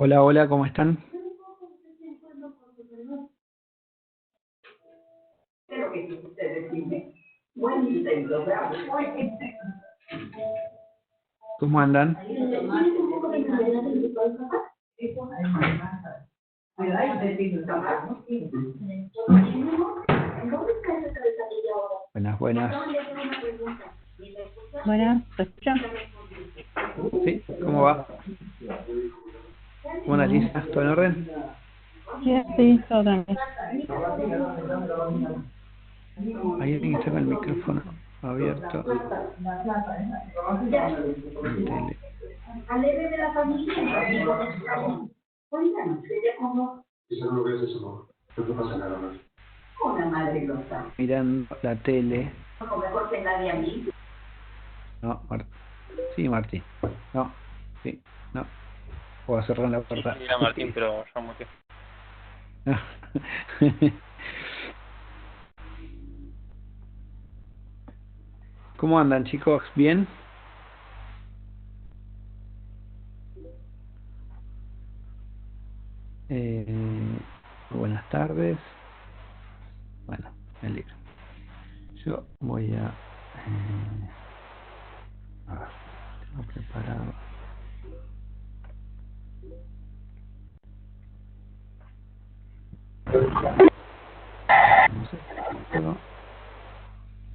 Hola, hola, ¿cómo están? ¿Cómo andan? Buenas, buenas. Buenas, ¿se escucha? ¿Sí? ¿Cómo va? ¿Cómo anda, Lisa? ¿Todo en orden? Sí, todo tranquilo. Hay alguien que está con el micrófono abierto. En tele. Mirando la tele. No, sí, Martín. No, sí, no. Puedo cerrar la Sí, puerta. era Martín, pero yo muteé. ¿Cómo andan, chicos? ¿Bien? Buenas tardes. Bueno, me alegro. Yo voy a ver, tengo preparado. No sé, esto,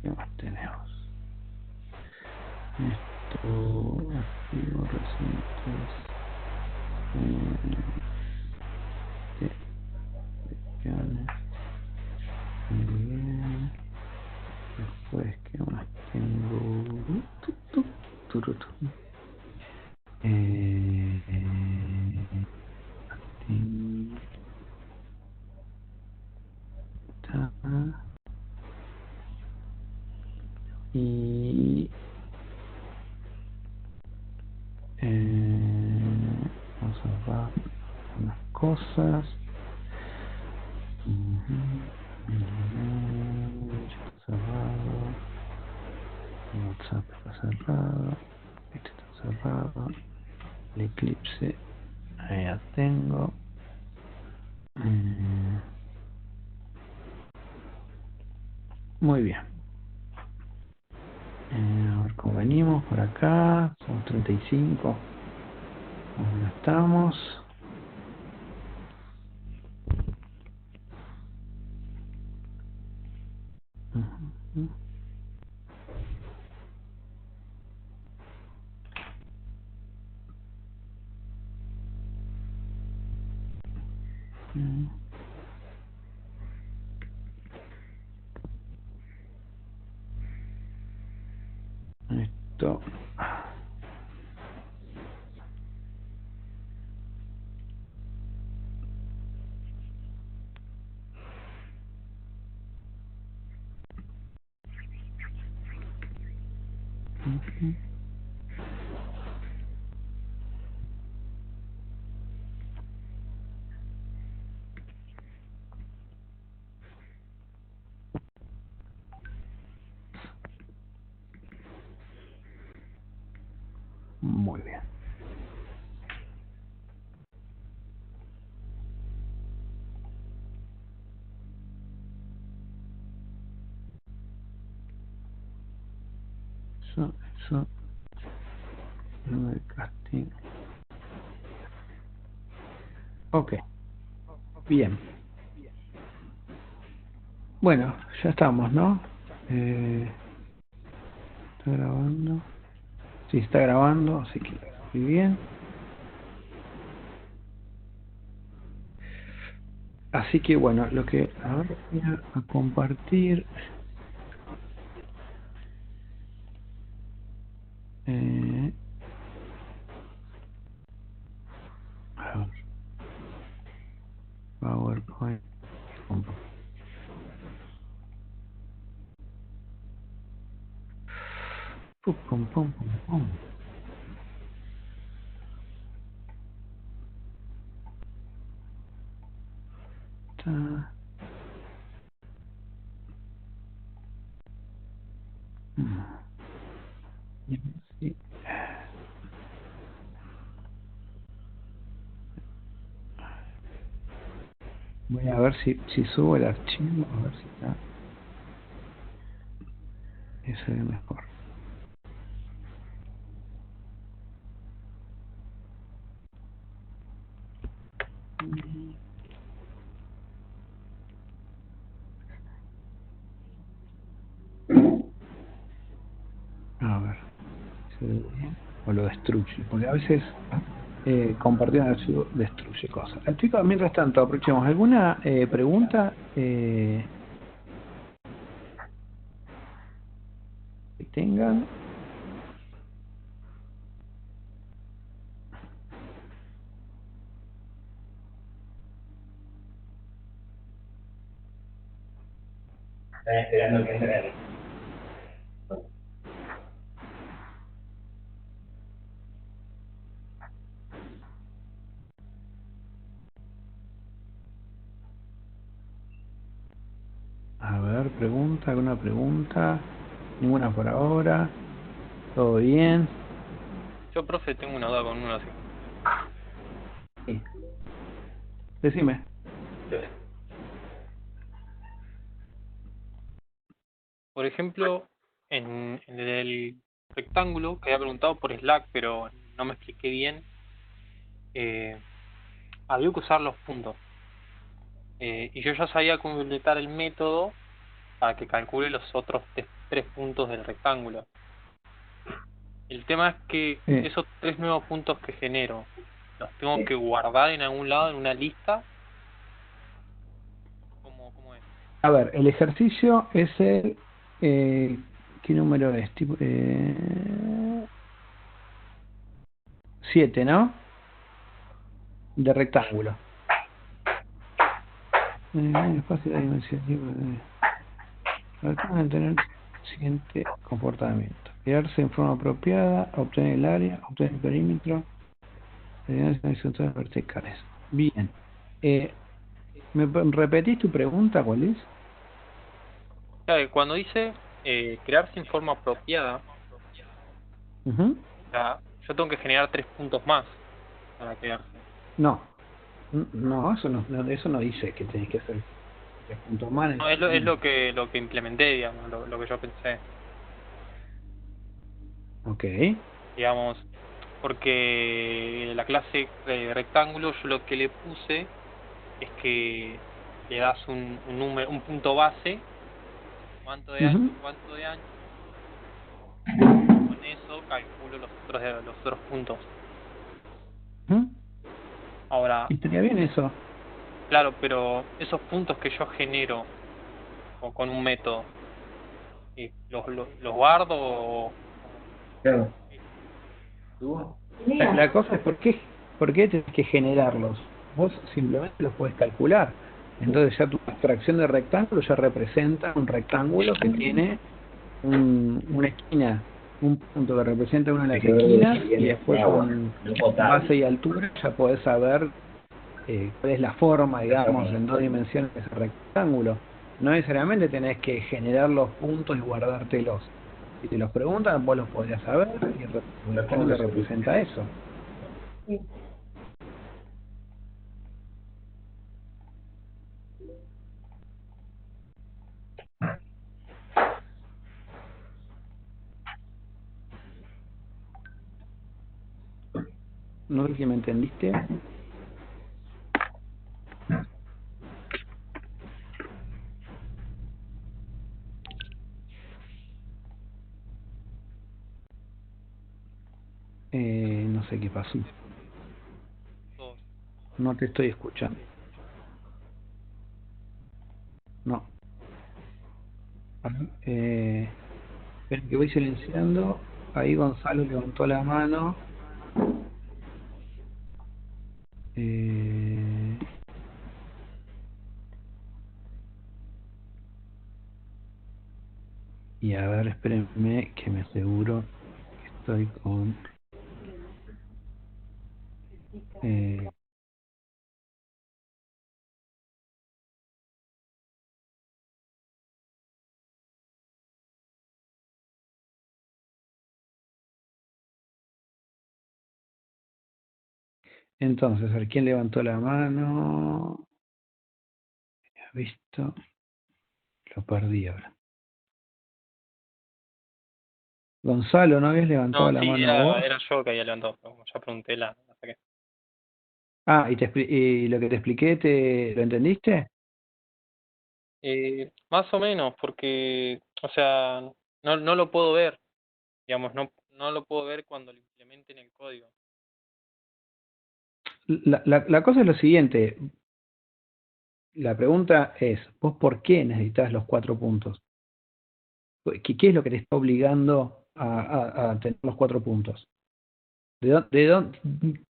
¿qué más tenemos? Esto, activos recientes. Selecciones. Muy bien. Después, ¿qué más tengo? Turutu. Y vamos a ver unas cosas. Está cerrado. WhatsApp está cerrado. Este está cerrado. El Eclipse ahí ya tengo. Muy bien. A ver cómo venimos por acá. Somos 35. ¿Cómo estamos? Esto. Muy bien. Eso. No de casting. Ok. Bien. Bueno, ya estamos, ¿no? ¿Está grabando? Sí, está grabando, así que muy bien. Así que bueno, lo que ahora voy a compartir. A ver, PowerPoint. Pum, pum, pum, pum, pum. Ta. Y así. Voy a ver si subo el archivo, a ver si está. Ese es mejor. A ver, ¿se ve bien? O lo destruye, porque a veces compartir un archivo destruye cosas. Chicos, mientras tanto, aprovechemos. ¿Alguna pregunta que tengan? Están esperando que entren. A ver, pregunta, ¿alguna pregunta? Ninguna por ahora. ¿Todo bien? Yo, profe, tengo una duda con uno así. Sí. Decime. Por ejemplo, en el rectángulo que había preguntado por Slack, pero no me expliqué bien, eh, había que usar los puntos. Y yo ya sabía completar el método para que calcule los otros tres puntos del rectángulo. El tema es que esos tres nuevos puntos que genero, los tengo que guardar en algún lado, en una lista. ¿Cómo es? A ver, el ejercicio es el... ¿qué número es? Tipo, 7, ¿no? De rectángulo. Espacio de dimensión. Tratamos de tener el siguiente comportamiento: crearse en forma apropiada, obtener el área, obtener el perímetro, horizontes verticales. Bien. ¿Me repetís tu pregunta? ¿Cuál es? Claro, cuando dice crearse en forma apropiada, Uh-huh. o sea, yo tengo que generar tres puntos más para crearse. No. No, eso no dice que tenés que hacer 3 puntos más. No, es lo que implementé, digamos, lo que yo pensé, Ok. digamos, porque la clase de rectángulo yo lo que le puse es que le das un número, un punto base, cuánto de Uh-huh. alto, cuánto de ancho, con eso calculo los otros puntos. Uh-huh. Ahora, Y estaría bien eso. claro, pero esos puntos que yo genero o con un método, los guardo o Claro. La cosa es por qué tenés que generarlos. Vos simplemente los puedes calcular. Entonces ya tu abstracción de rectángulo ya representa un rectángulo que tiene una esquina, un punto que representa una de las esquinas, y después con base y altura ya podés saber cuál es la forma, digamos, en 2 dimensiones de ese rectángulo. No necesariamente tenés que generar los puntos y guardártelos. Si te los preguntan, vos los podrías saber, y el rectángulo representa eso. No sé si me entendiste. No sé qué pasó. dos. No te estoy escuchando. No. Esperen que voy silenciando. Ahí Gonzalo levantó la mano. Eh, y a ver, espérenme que me aseguro que estoy con... Eh, entonces, a ver, ¿quién levantó la mano? visto. Lo perdí ahora. Gonzalo, ¿no habías levantado No, la sí, mano vos? era yo que había levantado, pero como ya pregunté, la saqué. Ah, y lo que te expliqué, ¿lo entendiste? Más o menos, porque, o sea, no lo puedo ver, digamos, no lo puedo ver cuando lo implemente en el código. La cosa es lo siguiente. La pregunta es, ¿vos por qué necesitas los 4 puntos? ¿Qué es lo que te está obligando a tener los 4 puntos? ¿De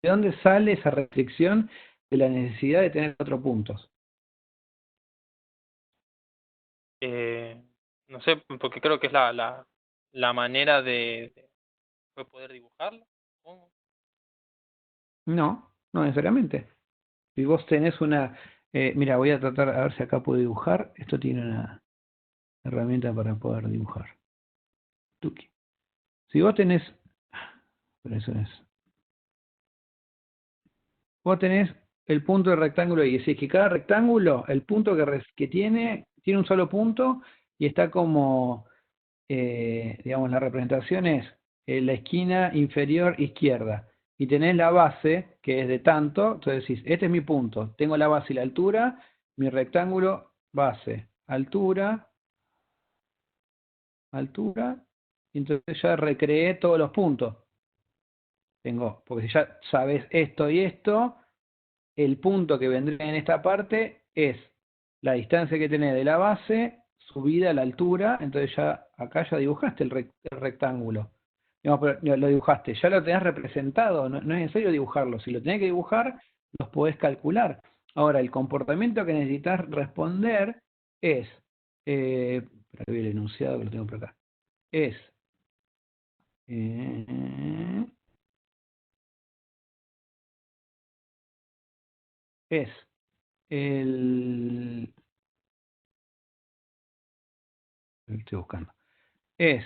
dónde sale esa restricción de la necesidad de tener 4 puntos? Eh, no sé, porque creo que es la manera de poder dibujarlo, supongo. No, no necesariamente. Si vos tenés una... mira, voy a tratar a ver si acá puedo dibujar. Esto tiene una herramienta para poder dibujar. Tuki. Si vos tenés... Pero eso es... Vos tenés el punto del rectángulo y decís que cada rectángulo, el punto que tiene un solo punto y está como, digamos, la representación es la esquina inferior izquierda. Y tenés la base, que es de tanto, entonces decís, este es mi punto, tengo la base y la altura, mi rectángulo, base, altura, altura, y entonces ya recreé todos los puntos. Tengo, porque si ya sabes esto y esto, el punto que vendría en esta parte es la distancia que tenés de la base subida a la altura, entonces ya acá ya dibujaste el rectángulo. Digamos, pero lo dibujaste, ya lo tenés representado, no es necesario dibujarlo. Si lo tenés que dibujar, los podés calcular. Ahora, el comportamiento que necesitas responder es, para que vea el enunciado que lo tengo por acá, es, eh, es el, lo estoy buscando. Es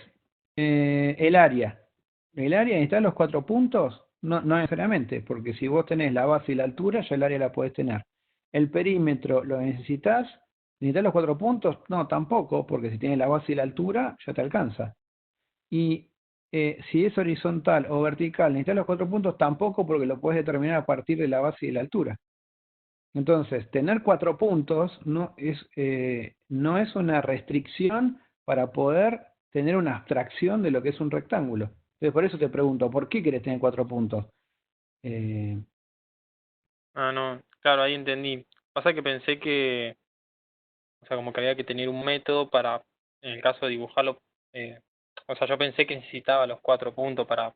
el área. ¿El área necesitas los 4 puntos? No, no necesariamente, porque si vos tenés la base y la altura, ya el área la podés tener. ¿El perímetro lo necesitas? ¿Necesitas los 4 puntos? No, tampoco, porque si tienes la base y la altura, ya te alcanza. Y si es horizontal o vertical, ¿necesitas los 4 puntos? Tampoco, porque lo puedes determinar a partir de la base y la altura. Entonces, tener 4 puntos no es una restricción para poder tener una abstracción de lo que es un rectángulo. Entonces, por eso te pregunto, ¿por qué querés tener 4 puntos? Eh, Ah, no, claro, ahí entendí. Pasa que pensé que, o sea, como que había que tener un método para, en el caso de dibujarlo, o sea, yo pensé que necesitaba los 4 puntos para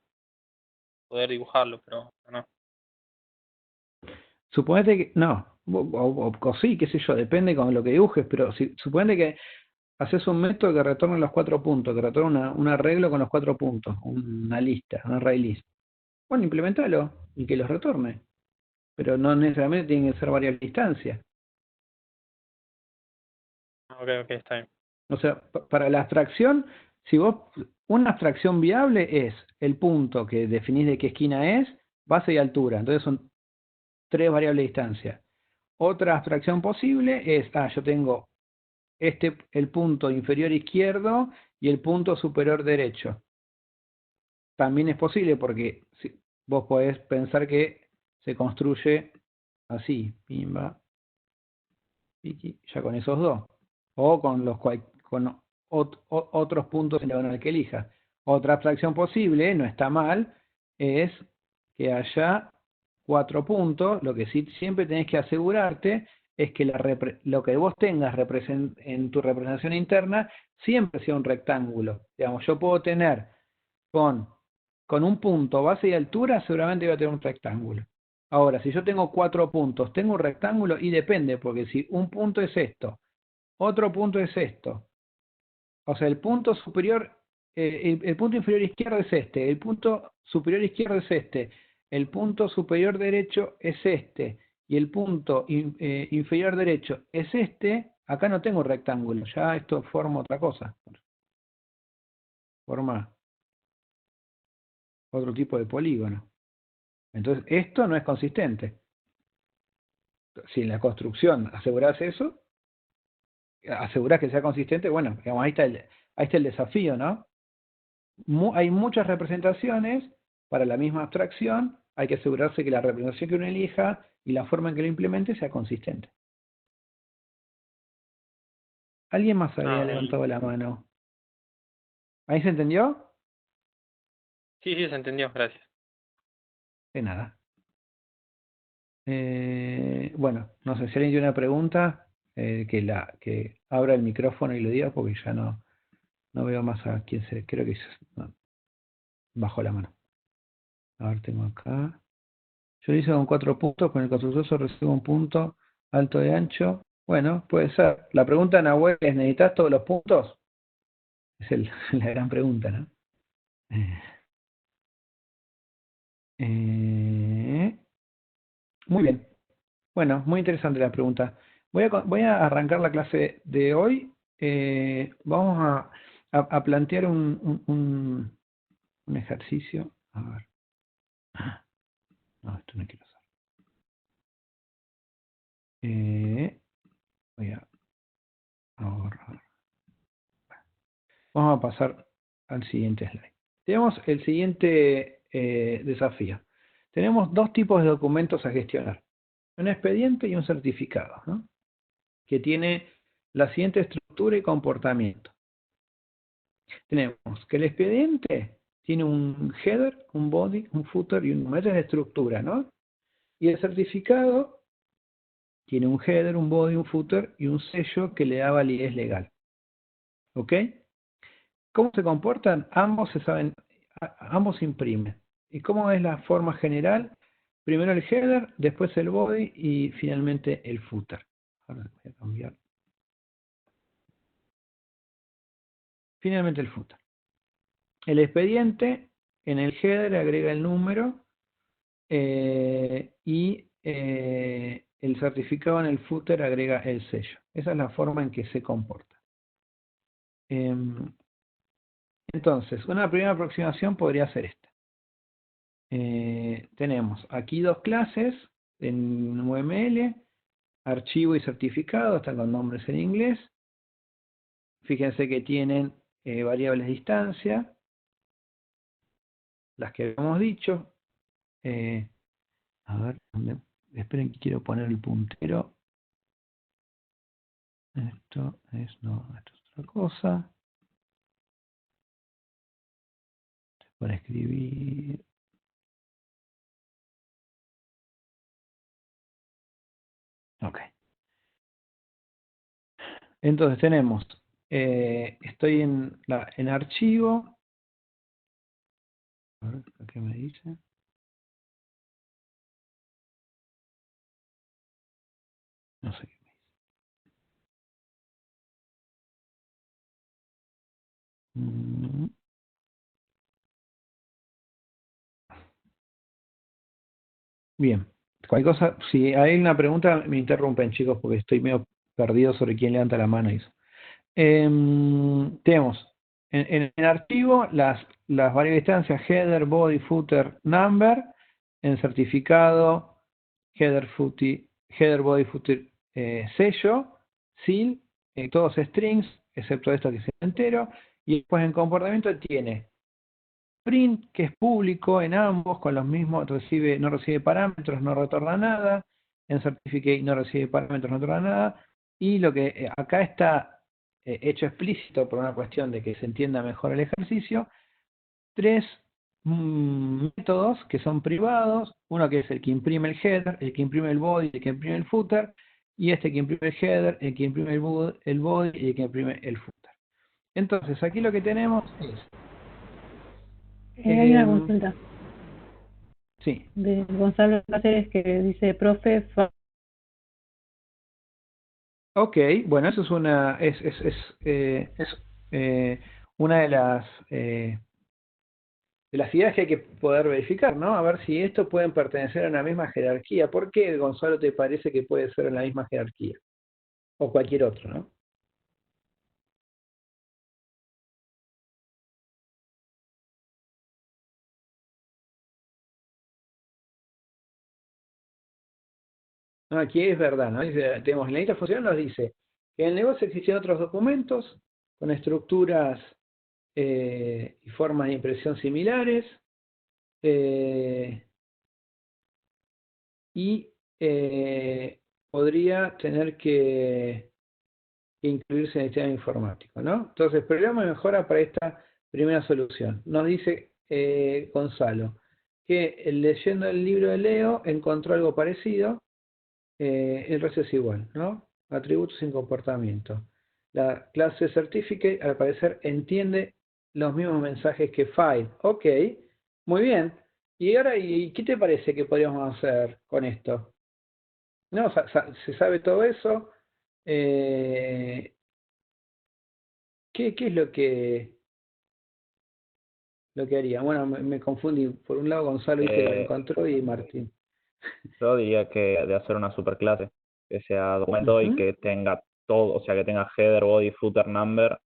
poder dibujarlo, pero no. Suponete que, no, o sí, qué sé yo, depende con lo que dibujes, pero si, suponete que haces un método que retorne los 4 puntos, que retorne un arreglo con los 4 puntos, una lista, un array list. Bueno, implementalo y que los retorne, pero no necesariamente tienen que ser varias distancias. Ok, ok, está bien. O sea, para la abstracción, si vos, una abstracción viable es el punto que definís de qué esquina es, base y altura. Entonces son 3 variables de distancia. Otra abstracción posible es, yo tengo el punto inferior izquierdo y el punto superior derecho. También es posible porque vos podés pensar que se construye así, pimba, piqui, ya con esos dos. O con con otros puntos en diagonal que elijas. Otra abstracción posible, no está mal, es que haya 4 puntos. Lo que sí siempre tenés que asegurarte es que lo que vos tengas en tu representación interna siempre sea un rectángulo. Digamos, yo puedo tener con, con un punto, base y altura, seguramente voy a tener un rectángulo. Ahora, si yo tengo 4 puntos, tengo un rectángulo y depende, porque si un punto es esto, otro punto es esto, o sea, el punto superior, el punto inferior izquierdo es este, el punto superior izquierdo es este, el punto superior derecho es este, y el punto inferior derecho es este, acá no tengo rectángulo, ya esto forma otra cosa, forma otro tipo de polígono. Entonces, esto no es consistente. Si en la construcción asegurás eso, asegurar que sea consistente, bueno, digamos, ahí está el desafío, ¿no? Hay muchas representaciones para la misma abstracción, hay que asegurarse que la representación que uno elija y la forma en que lo implemente sea consistente. ¿Alguien más había levantado la mano? ¿Ahí se entendió? Sí, se entendió, gracias. De nada. Bueno, no sé si alguien tiene una pregunta, que abra el micrófono y lo diga porque ya no veo más a quién se. Creo que bajó la mano. A ver, tengo acá. Yo lo hice con 4 puntos, con el constructor solo recibo un punto, alto de ancho. Bueno, puede ser. La pregunta, Nahuel, es: ¿necesitas todos los puntos? Es la gran pregunta, ¿no? Muy bien. Bueno, muy interesante la pregunta. Voy a arrancar la clase de hoy. Vamos a plantear un ejercicio. A ver. No, esto no quiero hacer. Voy a ahorrar. Vamos a pasar al siguiente slide. Tenemos el siguiente desafío. Tenemos 2 tipos de documentos a gestionar. Un expediente y un certificado, ¿no? Que tiene la siguiente estructura y comportamiento. Tenemos que el expediente tiene un header, un body, un footer y un número de estructura, ¿no? Y el certificado tiene un header, un body, un footer y un sello que le da validez legal. ¿Ok? ¿Cómo se comportan? Ambos se saben, ambos imprimen. ¿Y cómo es la forma general? Primero el header, después el body y finalmente el footer. Ahora voy a cambiar. Finalmente el footer. El expediente en el header agrega el número y el certificado en el footer agrega el sello. Esa es la forma en que se comporta. Entonces, una primera aproximación podría ser esta. Tenemos aquí 2 clases en UML, archivo y certificado, están con nombres en inglés. Fíjense que tienen variables de distancia, las que habíamos dicho. A ver, esperen que quiero poner el puntero. Esto es otra cosa. Para escribir. Ok. Entonces tenemos, estoy en archivo. A ver, ¿qué me dice? No sé qué me dice. Bien. Cualquier cosa, si hay una pregunta, me interrumpen, chicos, porque estoy medio perdido sobre quién levanta la mano y eso. Tenemos en el archivo las variables distancias header, body, footer, number. En certificado, header, body, footer, sello, seal, todos strings, excepto esto que es entero. Y después en comportamiento tiene print, que es público en ambos, con los mismos, no recibe parámetros, no retorna nada. En certificate no recibe parámetros, no retorna nada. Y lo que acá está hecho explícito por una cuestión de que se entienda mejor el ejercicio, 3 métodos que son privados, uno que es el que imprime el header, el que imprime el body, el que imprime el footer, y este que imprime el header, el que imprime el body y el que imprime el footer. Entonces aquí lo que tenemos es Hay una consulta sí. de Gonzalo Cáceres que dice, profe, Ok, bueno, eso es una de las ideas que hay que poder verificar, ¿no? A ver si esto pueden pertenecer a una misma jerarquía. ¿Por qué, Gonzalo, te parece que puede ser en la misma jerarquía? O cualquier otro, ¿no? No, aquí es verdad, ¿no? Dice, tenemos la lista funcional, nos dice Que en el negocio existían otros documentos con estructuras y formas de impresión similares, y podría tener que incluirse en el sistema informático, ¿no? Entonces, el programa de mejora para esta primera solución. Nos dice Gonzalo que leyendo el libro de Leo encontró algo parecido, el resto es igual, ¿no? Atributos sin comportamiento. La clase Certificate, al parecer, entiende los mismos mensajes que File. Ok, muy bien. Y ahora, ¿y qué te parece que podríamos hacer con esto? No, se sabe todo eso. ¿Qué es lo que haría? Bueno, me confundí. Por un lado Gonzalo dice que lo Eh, encontró y Martín. yo diría que de hacer una superclase que sea documento y Ujú, que tenga todo, o sea, que tenga header, body, footer, number.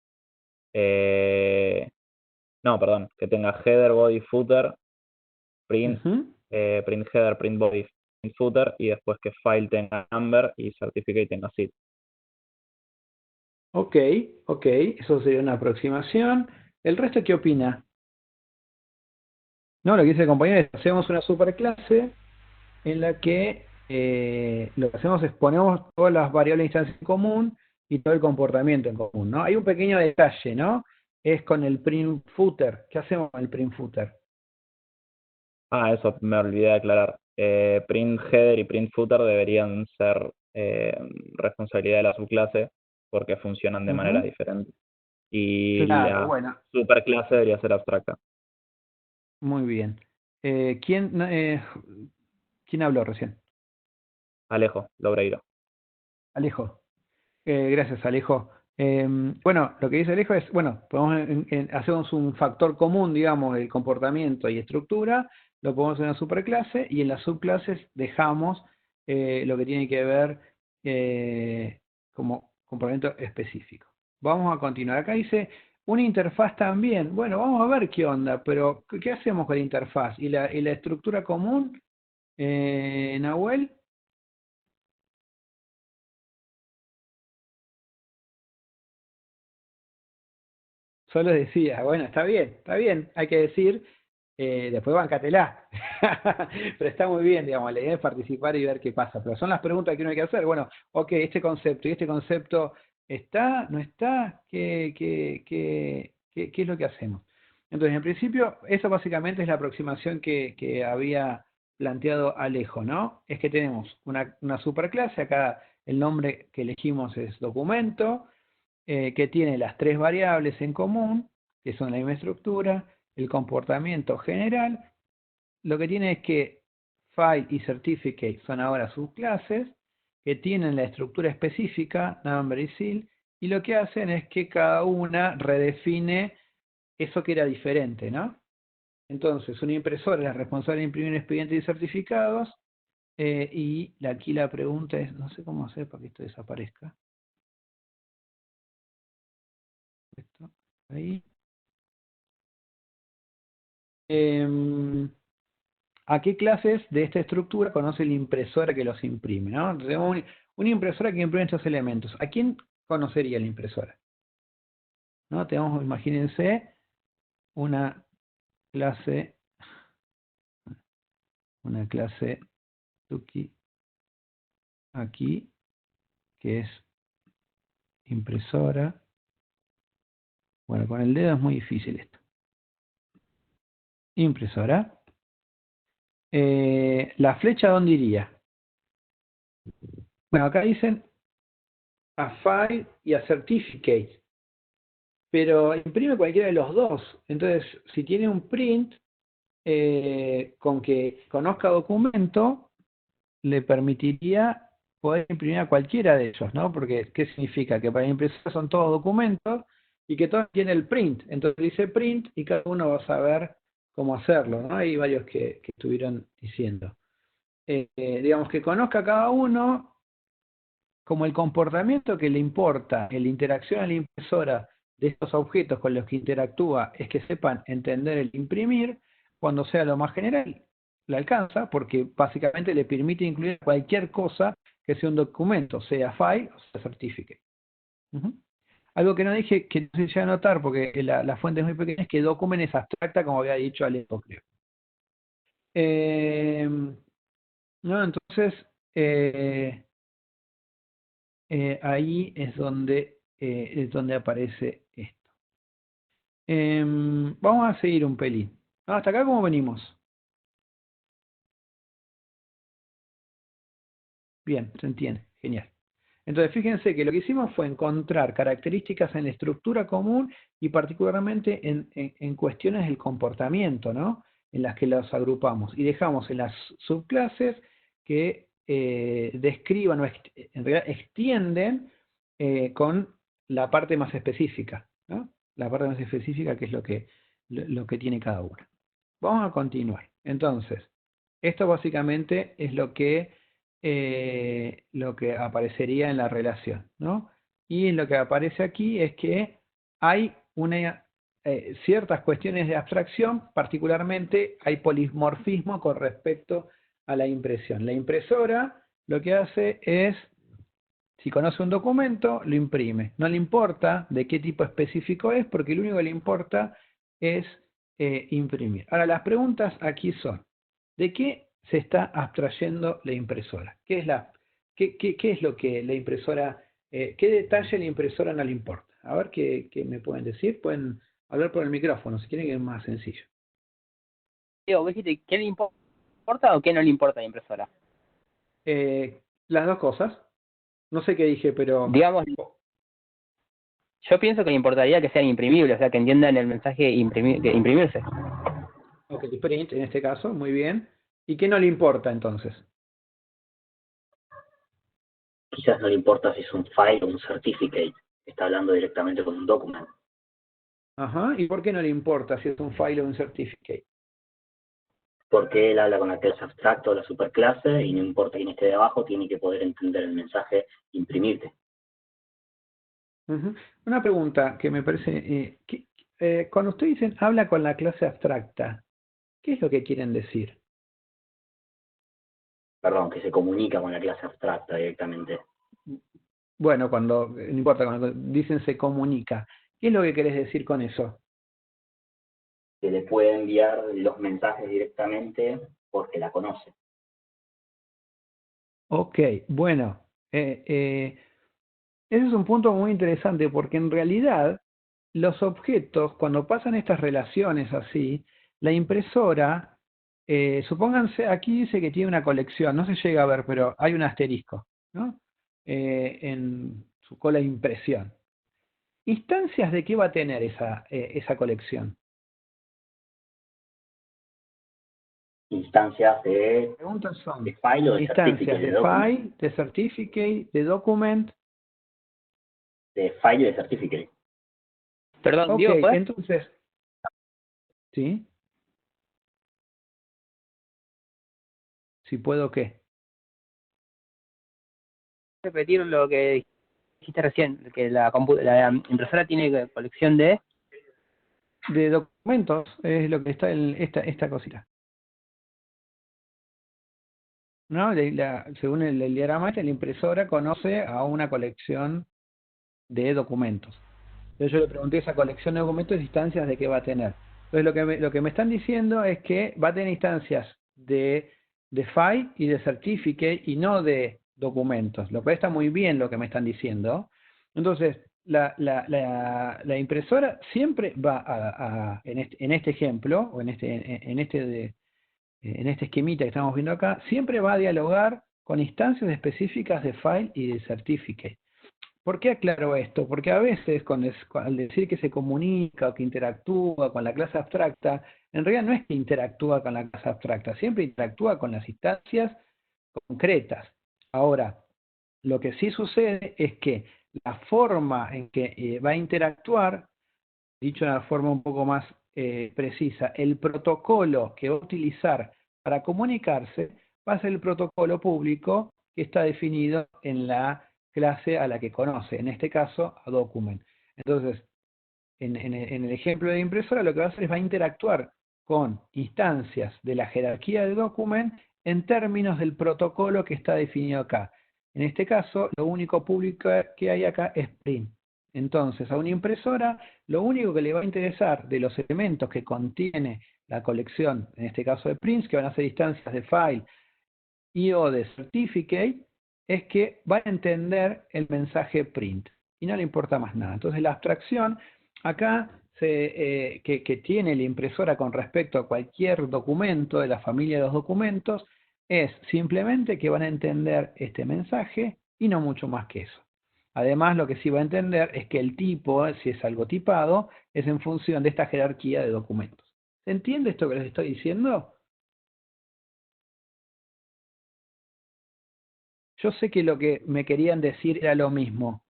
No, perdón, que tenga header, body, footer, print, ujú. print header, print body, print footer, y después que file tenga number y certificate tenga seed. Ok, ok, eso sería una aproximación. ¿El resto qué opina? No, lo que dice el compañero es hacemos una superclase en la que lo que hacemos es ponemos todas las variables de instancia en común y todo el comportamiento en común, ¿no? Hay un pequeño detalle, ¿no? Es con el print footer. ¿Qué hacemos con el print footer? Ah, eso me olvidé de aclarar. Print header y print footer deberían ser responsabilidad de la subclase porque funcionan de manera Ujú. diferente. Y Claro, la bueno, superclase debería ser abstracta. muy bien. ¿Quién habló recién? Alejo, Lobreiro. Alejo. Gracias, Alejo. Bueno, lo que dice Alejo es, bueno, hacemos un factor común, digamos, del comportamiento y estructura, lo ponemos en una superclase y en las subclases dejamos lo que tiene que ver como comportamiento específico. Vamos a continuar. Acá dice una interfaz también. Bueno, vamos a ver qué onda, pero ¿qué hacemos con la interfaz? ¿Y la estructura común, Nahuel? Solo decía, bueno, está bien, hay que decir, después bancatela. Pero está muy bien, digamos, la idea es participar y ver qué pasa. Pero son las preguntas que uno hay que hacer. Bueno, ok, ¿y este concepto está, no está? ¿Qué es lo que hacemos? Entonces, en principio, eso básicamente es la aproximación que había planteado Alejo, ¿no? Es que tenemos una superclase, acá el nombre que elegimos es documento, que tiene las tres variables en común, que son la misma estructura, el comportamiento general. Lo que tiene es que file y certificate son ahora subclases, que tienen la estructura específica, number y seal, y lo que hacen es que cada una redefine eso que era diferente, ¿no? Entonces, una impresora es la responsable de imprimir expedientes y certificados, y aquí la pregunta es, no sé cómo hacer para que esto desaparezca. Esto, ahí. ¿A qué clases de esta estructura conoce la impresora que los imprime? ¿No? Tenemos una impresora que imprime estos elementos. ¿A quién conocería la impresora? ¿No? Tenemos, imagínense, una clase, Tuki aquí, que es impresora. Bueno, con el dedo es muy difícil esto. Impresora. ¿La flecha dónde iría? Bueno, acá dicen a file y a certificate, pero imprime cualquiera de los dos. Entonces, si tiene un print, con que conozca documento, le permitiría poder imprimir a cualquiera de ellos, ¿no? Porque, ¿qué significa? Que para la impresora son todos documentos y que todos tienen el print. Entonces dice print y cada uno va a saber cómo hacerlo, ¿no? Hay varios que estuvieron diciendo. Digamos que conozca cada uno como el comportamiento que le importa, la interacción a la impresora de estos objetos con los que interactúa es que sepan entender el imprimir, cuando sea lo más general, le alcanza, porque básicamente le permite incluir cualquier cosa que sea un documento, sea file o sea certificate. Ujú. Algo que no dije, que no se llega a notar porque la fuente es muy pequeña, es que document es abstracta, como había dicho Alejo, creo. No, entonces, ahí es donde aparece esto. Vamos a seguir un pelín. ¿Hasta acá cómo venimos? Bien, se entiende, genial. Entonces, fíjense que lo que hicimos fue encontrar características en la estructura común y particularmente en cuestiones del comportamiento, ¿no? En las que los agrupamos. Y dejamos en las subclases que describan o en realidad extienden con la parte más específica, ¿no? La parte más específica que es lo que tiene cada una. Vamos a continuar. Entonces, esto básicamente es lo que aparecería en la relación, ¿no? Y lo que aparece aquí es que hay ciertas cuestiones de abstracción, particularmente hay polimorfismo con respecto a la impresión. La impresora lo que hace es, si conoce un documento, lo imprime. No le importa de qué tipo específico es, porque lo único que le importa es imprimir. Ahora, las preguntas aquí son, ¿de qué se está abstrayendo la impresora? ¿Qué es lo que la impresora, qué detalle la impresora no le importa? A ver qué me pueden decir. Pueden hablar por el micrófono, si quieren, que es más sencillo. Diego, ¿vos dijiste qué le importa o qué no le importa a la impresora? Las dos cosas. No sé qué dije, pero... Digamos, yo pienso que le importaría que sean imprimibles, o sea, que entiendan el mensaje imprimirse. Ok, print en este caso, muy bien. ¿Y qué no le importa entonces? Quizás no le importa si es un file o un certificate. Está hablando directamente con un document. Ajá, ¿y por qué no le importa si es un file o un certificate? Porque él habla con la clase abstracto o la superclase y no importa quién esté de abajo, tiene que poder entender el mensaje imprimirte. Ujú. Una pregunta que me parece... cuando ustedes dicen habla con la clase abstracta, ¿qué es lo que quieren decir? Perdón, que se comunica con la clase abstracta directamente. Bueno, no importa, cuando dicen se comunica, ¿qué es lo que querés decir con eso? Que le puede enviar los mensajes directamente porque la conoce. Ok, bueno, ese es un punto muy interesante porque en realidad los objetos, cuando pasan estas relaciones así, la impresora, supónganse, aquí dice que tiene una colección, no se llega a ver, pero hay un asterisco, ¿no? En su cola de impresión. ¿Instancias de qué va a tener esa colección? Instancias de Preguntas son file o de instancias certificate, de file, de certificate, de document. de file y de certificate. Perdón, Ok, Diego, ¿podés entonces, ¿sí? Si puedo, ¿qué? repetir lo que dijiste recién? Que la impresora tiene colección de... De documentos es lo que está esta cosita. ¿No? Según el diagrama la impresora conoce a una colección de documentos. Entonces yo le pregunté esa colección de documentos, instancias de qué va a tener. Entonces lo que me están diciendo es que va a tener instancias de file y de certificate y no de documentos. Lo cual está muy bien lo que me están diciendo. Entonces, la impresora siempre va en este ejemplo, o en este esquemita que estamos viendo acá, siempre va a dialogar con instancias específicas de file y de certificate. ¿Por qué aclaro esto? Porque a veces al decir que se comunica o que interactúa con la clase abstracta, en realidad no es que interactúa con la clase abstracta, siempre interactúa con las instancias concretas. Ahora, lo que sí sucede es que la forma en que va a interactuar, dicho de una forma un poco más precisa, el protocolo que va a utilizar para comunicarse va a ser el protocolo público que está definido en la clase a la que conoce, en este caso a document. Entonces, en el ejemplo de impresora lo que va a hacer es va a interactuar con instancias de la jerarquía de document en términos del protocolo que está definido acá. En este caso, lo único público que hay acá es print. Entonces, a una impresora, lo único que le va a interesar de los elementos que contiene la colección, en este caso de prints, que van a ser instancias de file y o de certificate, es que va a entender el mensaje print y no le importa más nada. Entonces, la abstracción acá que tiene la impresora con respecto a cualquier documento de la familia de los documentos es simplemente que van a entender este mensaje y no mucho más que eso. Además, lo que sí va a entender es que el tipo, si es algo tipado, es en función de esta jerarquía de documentos. ¿Se entiende esto que les estoy diciendo? Yo sé que lo que me querían decir era lo mismo,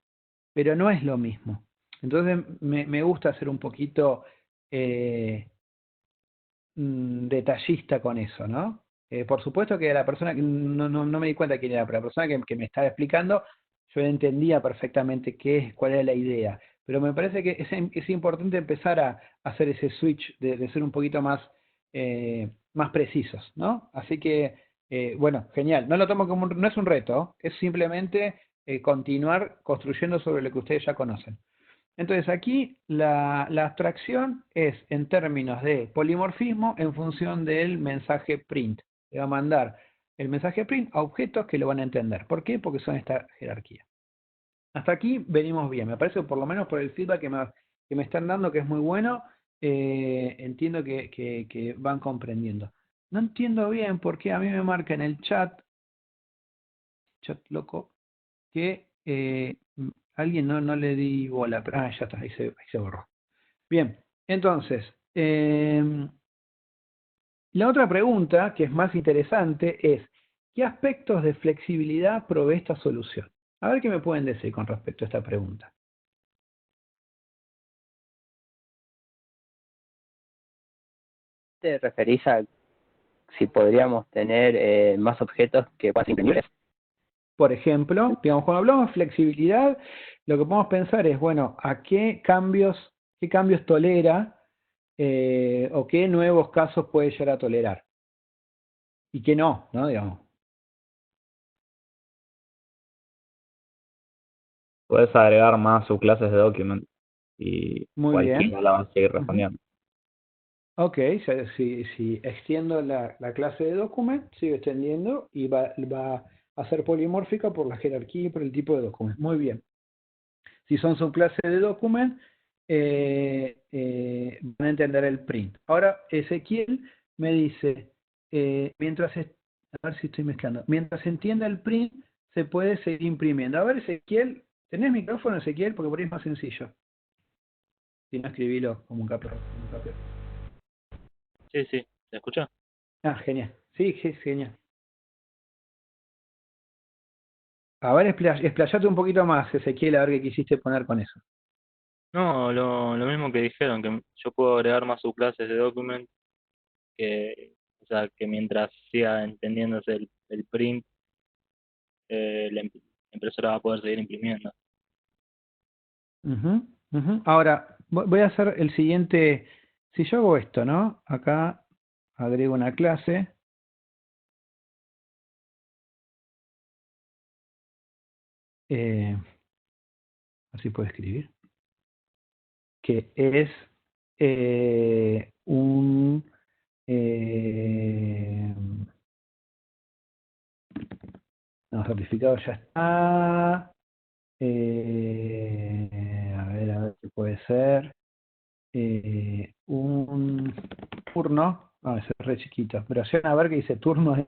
pero no es lo mismo. Entonces me gusta ser un poquito detallista con eso, ¿no? Por supuesto que la persona, no me di cuenta quién era, pero la persona que me estaba explicando, yo entendía perfectamente cuál era la idea. Pero me parece que es importante empezar a hacer ese switch de ser un poquito más precisos, ¿no? Así que, bueno, genial. No lo tomo como no es un reto, es simplemente continuar construyendo sobre lo que ustedes ya conocen. Entonces aquí la abstracción es en términos de polimorfismo en función del mensaje print. Le va a mandar el mensaje print a objetos que lo van a entender. ¿Por qué? Porque son esta jerarquía. Hasta aquí venimos bien. Me parece, por lo menos por el feedback que me están dando, que es muy bueno, entiendo que van comprendiendo. No entiendo bien por qué a mí me marca en el chat loco, que alguien no le di bola. Ya está, ahí se borró. Bien, entonces, la otra pregunta, que es más interesante, es ¿qué aspectos de flexibilidad provee esta solución? A ver qué me pueden decir con respecto a esta pregunta. ¿Te referís a si podríamos tener más objetos que puedan ser imprimibles? Por ejemplo, digamos, cuando hablamos de flexibilidad, lo que podemos pensar es, bueno, ¿a qué cambios tolera o qué nuevos casos puede llegar a tolerar? Y qué no, digamos. Puedes agregar más subclases de document y Muy cualquiera bien. la va a seguir respondiendo. Ok, si extiendo la clase de document, sigo extendiendo y va a ser polimórfica por la jerarquía y por el tipo de document. Muy bien. Si son subclases de document, van a entender el print. Ahora, Ezequiel me dice, a ver si estoy mezclando, mientras entienda el print, se puede seguir imprimiendo. A ver, Ezequiel, ¿tenés micrófono, Ezequiel? Porque por ahí es más sencillo. Si no, escribilo como un capítulo. Sí, sí, ¿se escucha? Ah, genial. Sí, genial. A ver, explayate un poquito más, Ezequiel, a ver qué quisiste poner con eso. No, lo mismo que dijeron, que yo puedo agregar más subclases de document, o sea, que mientras siga entendiéndose el print, la impresora va a poder seguir imprimiendo. Ahora, voy a hacer el siguiente. Si yo hago esto, ¿no? Acá agrego una clase. Así puedo escribir. Que es un... no, certificado ya está. A ver qué puede ser. Un turno. Ah, ese es re chiquito. Pero llegan a ver que dice turno ahí.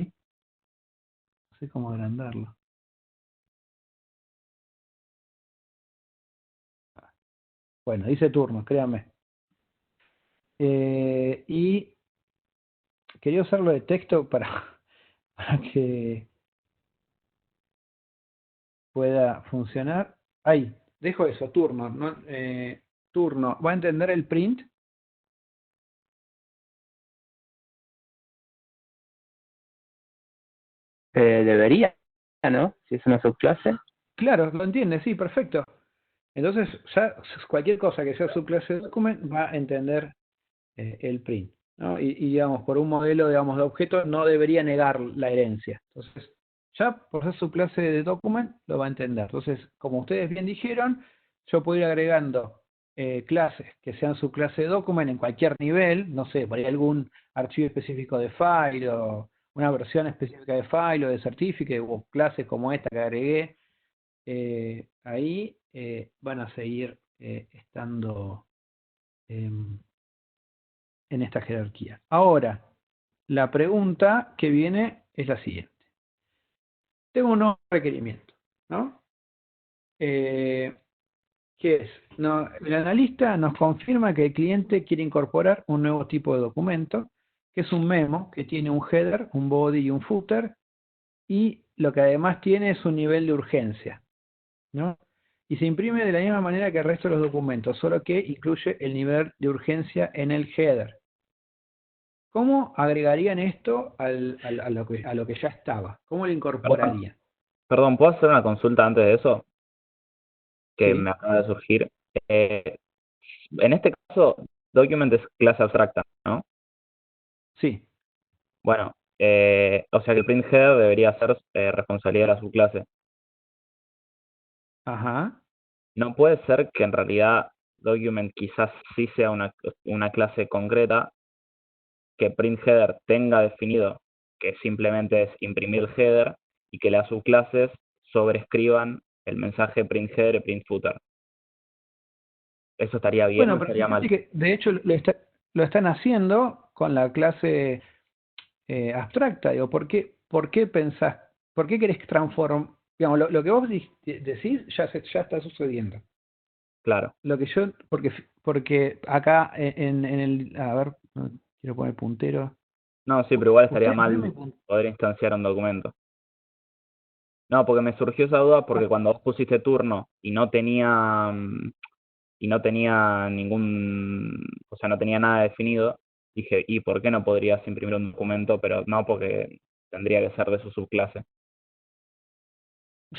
No sé cómo agrandarlo. Bueno, dice turno, créanme. Y quería usarlo de texto para que pueda funcionar. Ahí, dejo eso, turno. ¿No? Turno. ¿Va a entender el print? Debería, ¿no? Si es una subclase. Claro, lo entiende, sí, perfecto. Entonces, ya cualquier cosa que sea subclase de document va a entender el print, ¿no? Y digamos, por un modelo, digamos, de objeto no debería negar la herencia. Entonces, ya por ser subclase de document lo va a entender. Entonces, como ustedes bien dijeron, yo puedo ir agregando clases que sean subclase de document en cualquier nivel, no sé, por ahí algún archivo específico de file o una versión específica de file o de certificate o clases como esta que agregué, ahí van a seguir estando en esta jerarquía. Ahora, la pregunta que viene es la siguiente. Tengo un nuevo requerimiento, ¿no? ¿Qué es? No, el analista nos confirma que el cliente quiere incorporar un nuevo tipo de documento, que es un memo, que tiene un header, un body y un footer, y lo que además tiene es un nivel de urgencia, ¿no? Y se imprime de la misma manera que el resto de los documentos, solo que incluye el nivel de urgencia en el header. ¿Cómo agregarían esto a lo que ya estaba? ¿Cómo lo incorporarían? Perdón, ¿puedo hacer una consulta antes de eso? Que Sí. me acaba de surgir. En este caso, document es clase abstracta, ¿no? Sí. Bueno, o sea que el print header debería ser responsabilidad de la subclase. Ajá. No puede ser que en realidad document quizás sí sea una clase concreta, que print header tenga definido que simplemente es imprimir el header y que las subclases sobrescriban el mensaje print header y print footer. ¿Eso estaría bien o Bueno, pero estaría fíjate mal? que de hecho lo están haciendo con la clase abstracta. Digo, ¿por qué pensás, por qué querés transformar? Digamos, lo que vos decís ya está sucediendo. Claro. Lo que yo, porque acá en el, a ver, no, quiero poner puntero. No, sí, pero igual estaría ¿Ustedes ven mi mal puntero? poder instanciar un documento. No, porque me surgió esa duda porque cuando vos pusiste turno y no tenía o sea, no tenía nada definido, dije, ¿y por qué no podrías imprimir un documento? Pero no, porque tendría que ser de su subclase.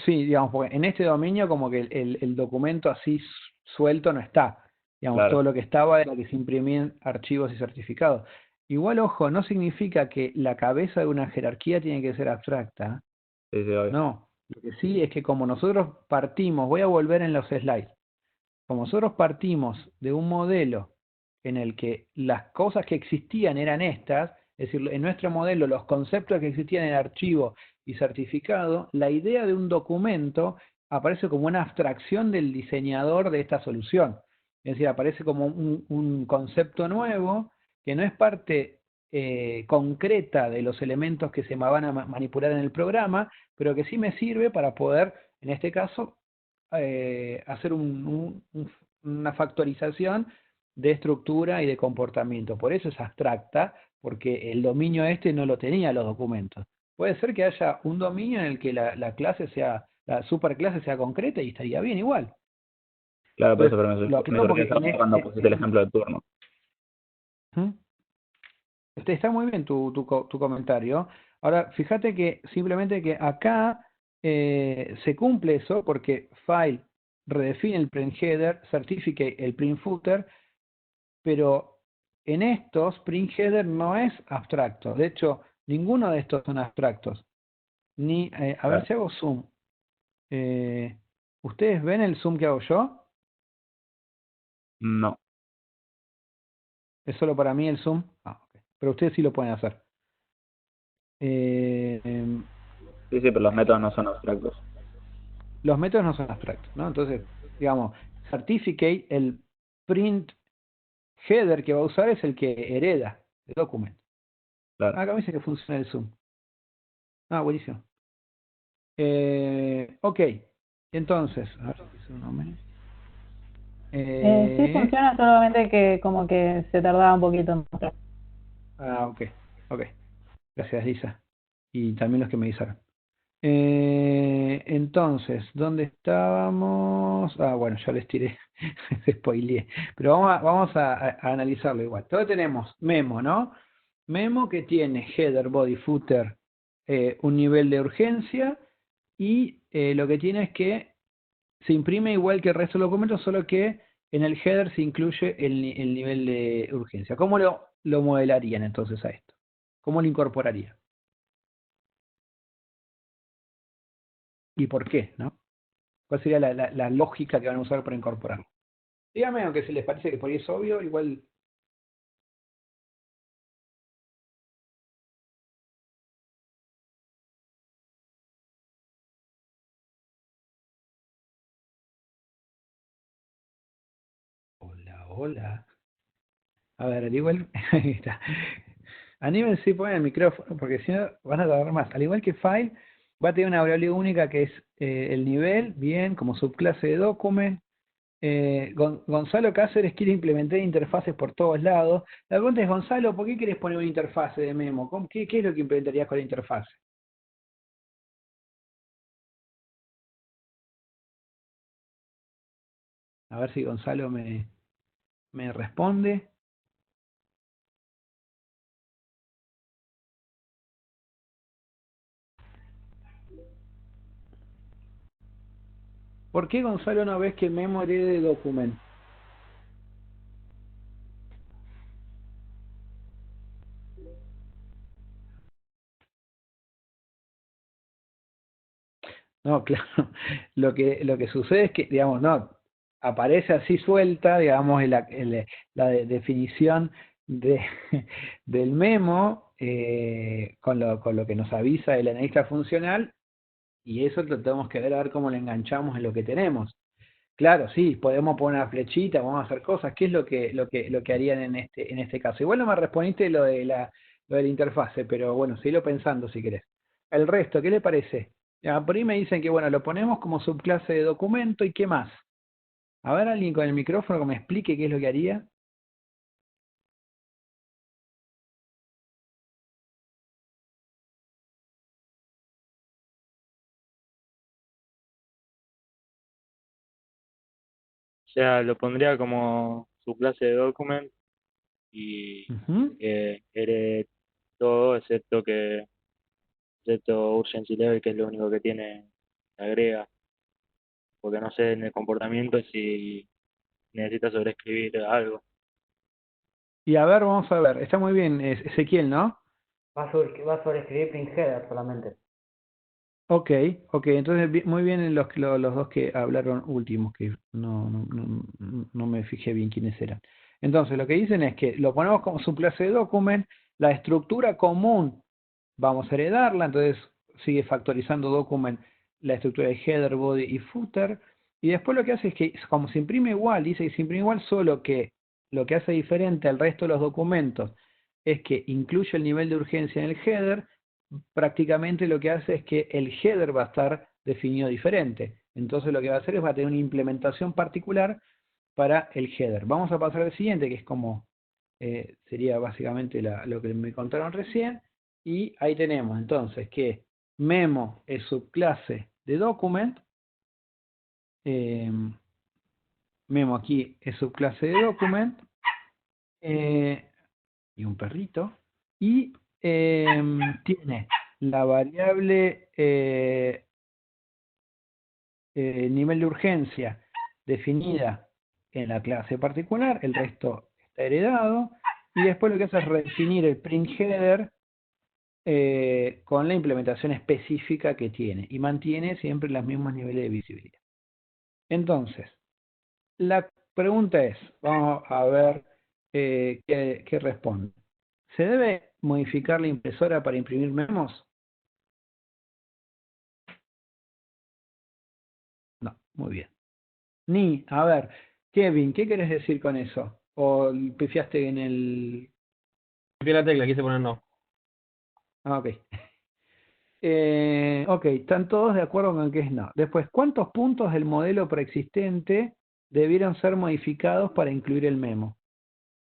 Sí, digamos, porque en este dominio como que el documento así suelto no está. Digamos, Claro, todo lo que estaba era que se imprimían archivos y certificados. Igual, ojo, no significa que la cabeza de una jerarquía tiene que ser abstracta. sí, sí, obvio. No, lo que sí es que como nosotros partimos, voy a volver en los slides, como nosotros partimos de un modelo en el que las cosas que existían eran estas, es decir, en nuestro modelo los conceptos que existían en archivo y certificado, la idea de un documento aparece como una abstracción del diseñador de esta solución. Es decir, aparece como un concepto nuevo que no es parte concreta de los elementos que se me van a manipular en el programa, pero que sí me sirve para poder, en este caso, hacer una factorización de estructura y de comportamiento. Por eso es abstracta, porque el dominio este no lo tenía los documentos. Puede ser que haya un dominio en el que la clase sea, la superclase sea concreta y estaría bien igual. Claro, por eso, Entonces, pero lo me aclaro surgió porque esa duda cuando pusiste el ejemplo de turno. ¿Mm? Está muy bien tu comentario. Ahora, fíjate que simplemente que acá se cumple eso porque file redefine el print header, certificate el print footer, pero en estos print header no es abstracto. De hecho, ninguno de estos son abstractos. Ni, a ver Claro. si hago zoom. ¿Ustedes ven el zoom que hago yo? No. ¿Es solo para mí el zoom? Ah, ok. Pero ustedes sí lo pueden hacer. Em, Sí, sí, pero los métodos no son abstractos. los métodos no son abstractos, ¿no? Entonces, digamos, certificate, el print header que va a usar es el que hereda el documento. Claro. Acá me dice que funciona el zoom. Ah, buenísimo. Ok, entonces, a ver si hizo un nombre. Sí funciona, solamente que como que se tardaba un poquito en mostrar. Ok, ok. Gracias, Lisa. Y también los que me avisaron. Entonces, ¿dónde estábamos? Ah, bueno, ya les tiré, spoileé. Pero vamos a analizarlo igual. Entonces tenemos memo, ¿no? Memo que tiene header, body, footer, un nivel de urgencia y lo que tiene es que se imprime igual que el resto del documento, solo que en el header se incluye el nivel de urgencia. ¿Cómo lo modelarían entonces a esto? ¿Cómo lo incorporarían? ¿Y por qué, no? ¿Cuál sería la lógica que van a usar para incorporarlo? Dígame, aunque si les parece que por ahí es obvio, igual. Hola, hola. A ver, al igual. Ahí está. Anímense si ponen el micrófono, porque si no van a tardar más. Al igual que file, va a tener una variable única que es el nivel, bien, como subclase de document. Gonzalo Cáceres quiere implementar interfaces por todos lados. La pregunta es, Gonzalo, ¿por qué quieres poner una interfase de memo? ¿Qué es lo que implementarías con la interfase? A ver si Gonzalo me responde. ¿Por qué, Gonzalo, no ves que memo herede document? No, claro. Lo que sucede es que, digamos, no, aparece así suelta, digamos, definición de, del memo con lo que nos avisa el analista funcional, y eso lo tenemos que ver a ver cómo lo enganchamos en lo que tenemos. Claro, sí, podemos poner una flechita, vamos a hacer cosas. ¿Qué es lo que harían en este caso? Igual no me respondiste lo de la interfase, pero bueno, seguilo pensando si querés. El resto, ¿qué le parece? Ya, por ahí me dicen que bueno, lo ponemos como subclase de documento y qué más. A ver, alguien con el micrófono que me explique qué es lo que haría. O sea, lo pondría como su clase de document y Ujú. que herede todo excepto urgency level, que es lo único que tiene, que agrega, porque no sé en el comportamiento si necesita sobreescribir algo. Y a ver, vamos a ver. Está muy bien, Ezequiel, ¿no? Va a escribir print header solamente. Ok, ok, entonces muy bien los dos que hablaron últimos, que no me fijé bien quiénes eran. Entonces lo que dicen es que lo ponemos como subclase de document, la estructura común vamos a heredarla, entonces sigue factorizando document la estructura de header, body y footer, y después lo que hace es que como se imprime igual, dice que se imprime igual, solo que lo que hace diferente al resto de los documentos es que incluye el nivel de urgencia en el header. Prácticamente lo que hace es que el header va a estar definido diferente. Entonces lo que va a hacer es va a tener una implementación particular para el header. Vamos a pasar al siguiente, que es como sería básicamente lo que me contaron recién. Y ahí tenemos entonces que memo es subclase de document. eh, memo aquí es subclase de document. eh, y un perrito. Y tiene la variable nivel de urgencia definida en la clase particular, el resto está heredado, y después lo que hace es redefinir el print header con la implementación específica que tiene, y mantiene siempre los mismos niveles de visibilidad. Entonces, la pregunta es, vamos a ver qué responde. ¿Se debe modificar la impresora para imprimir memos? No, muy bien. Ni, a ver, Kevin, ¿qué querés decir con eso? ¿O pifiaste en el...? Copié la tecla, quise poner no. Ah, ok. Ok, están todos de acuerdo con que es no. Después, ¿cuántos puntos del modelo preexistente debieron ser modificados para incluir el memo?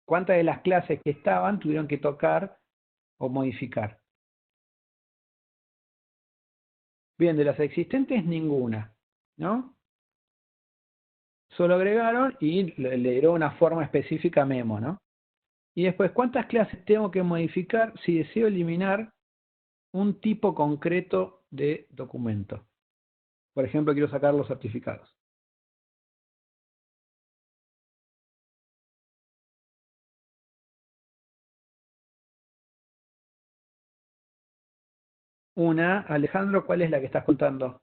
¿Cuántas de las clases que estaban tuvieron que tocar o modificar? Bien, de las existentes ninguna, ¿no? Solo agregaron y le dieron una forma específica a memo, ¿no? Y después, ¿cuántas clases tengo que modificar si deseo eliminar un tipo concreto de documento? Por ejemplo, quiero sacar los certificados. Una, Alejandro, ¿cuál es la que estás contando?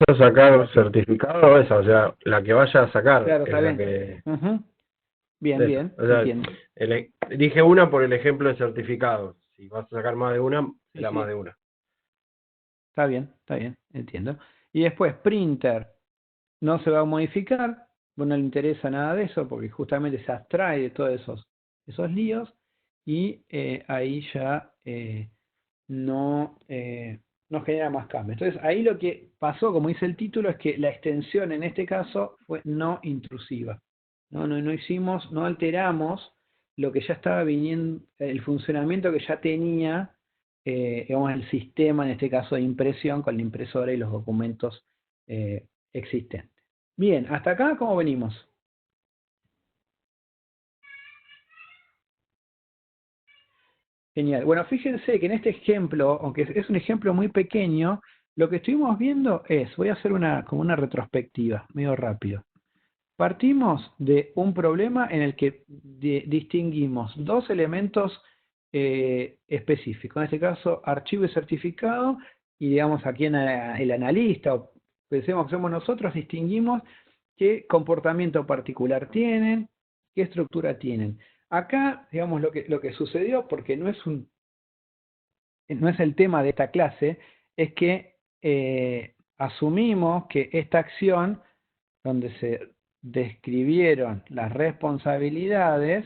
a sacar certificado esa, o sea, la que vaya a sacar Claro, es está la bien. que... Ujú. Bien, esa. bien, O sea, entiendo. dije una por el ejemplo de certificado. Si vas a sacar más de una, Sí, será más sí, de una. está bien, entiendo. Y después, printer no se va a modificar, bueno, no le interesa nada de eso, porque justamente se abstrae de todos esos líos, y ahí ya no genera más cambios. Entonces, ahí lo que pasó, como dice el título, es que la extensión en este caso fue no intrusiva. No alteramos lo que ya estaba viniendo, el funcionamiento que ya tenía, digamos, el sistema, en este caso de impresión, con la impresora y los documentos existentes. Bien, hasta acá, ¿cómo venimos? Genial. Bueno, fíjense que en este ejemplo, aunque es un ejemplo muy pequeño, lo que estuvimos viendo es, voy a hacer como una retrospectiva, medio rápido. Partimos de un problema en el que distinguimos dos elementos específicos, en este caso archivo y certificado, y digamos aquí el analista, o pensemos que somos nosotros, distinguimos qué comportamiento particular tienen, qué estructura tienen. Acá, digamos, lo que sucedió, porque no es el tema de esta clase, es que asumimos que esta acción, donde se describieron las responsabilidades,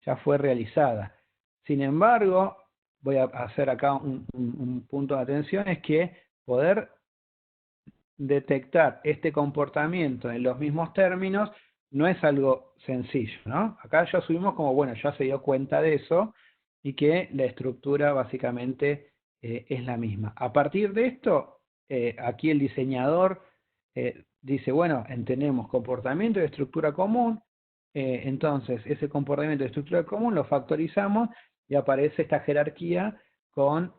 ya fue realizada. Sin embargo, voy a hacer acá un punto de atención, es que poder detectar este comportamiento en los mismos términos no es algo sencillo, ¿no? Acá ya asumimos como, bueno, ya se dio cuenta de eso y que la estructura básicamente es la misma. A partir de esto, aquí el diseñador dice, bueno, entendemos comportamiento y estructura común, entonces ese comportamiento de estructura común lo factorizamos y aparece esta jerarquía con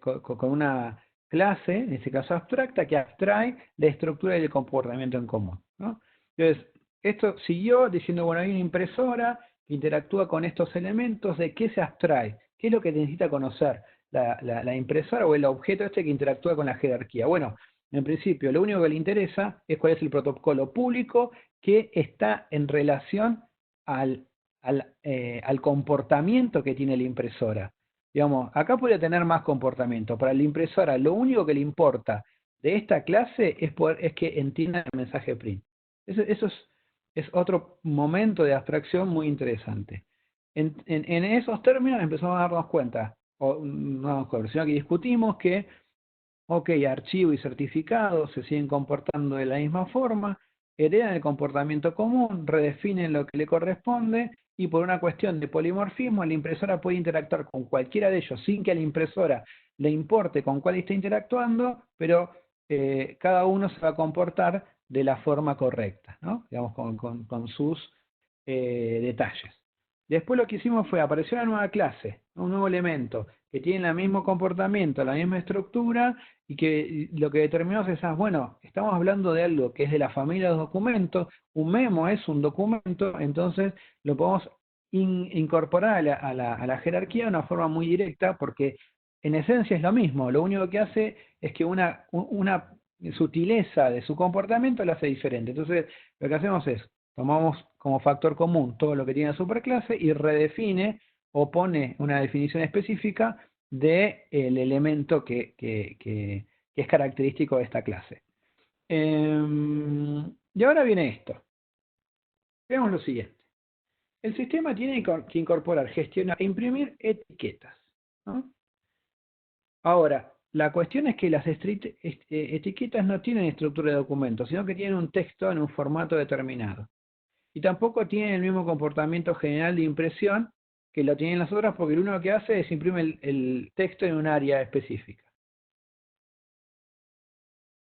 con una clase, en este caso abstracta, que abstrae la estructura y el comportamiento en común, ¿no? Entonces, esto siguió diciendo, bueno, hay una impresora que interactúa con estos elementos, ¿de qué se abstrae? ¿Qué es lo que necesita conocer la impresora o el objeto este que interactúa con la jerarquía? Bueno, en principio, lo único que le interesa es cuál es el protocolo público que está en relación al comportamiento que tiene la impresora. Digamos, acá puede tener más comportamiento. Para la impresora, lo único que le importa de esta clase es que entienda el mensaje print. Eso es otro momento de abstracción muy interesante. En esos términos empezamos a darnos cuenta, o no darnos cuenta, sino que discutimos que, ok, archivo y certificado se siguen comportando de la misma forma, heredan el comportamiento común, redefinen lo que le corresponde, y por una cuestión de polimorfismo, la impresora puede interactuar con cualquiera de ellos sin que a la impresora le importe con cuál está interactuando, pero cada uno se va a comportar de la forma correcta, ¿no? Digamos, con sus detalles. Después lo que hicimos fue, apareció una nueva clase, un nuevo elemento, que tiene el mismo comportamiento, la misma estructura, y que lo que determinamos es, bueno, estamos hablando de algo que es de la familia de los documentos, un memo es un documento, entonces lo podemos incorporar a la jerarquía de una forma muy directa, porque en esencia es lo mismo, lo único que hace es que una sutileza de su comportamiento la hace diferente. Entonces lo que hacemos es, tomamos como factor común todo lo que tiene la superclase y redefine o pone una definición específica del elemento que es característico de esta clase. Y ahora viene esto. Veamos lo siguiente. El sistema tiene que incorporar, gestionar e imprimir etiquetas, ¿no? Ahora, la cuestión es que las etiquetas no tienen estructura de documento, sino que tienen un texto en un formato determinado. Y tampoco tienen el mismo comportamiento general de impresión que lo tienen las otras, porque lo único que hace es imprimir el texto en un área específica.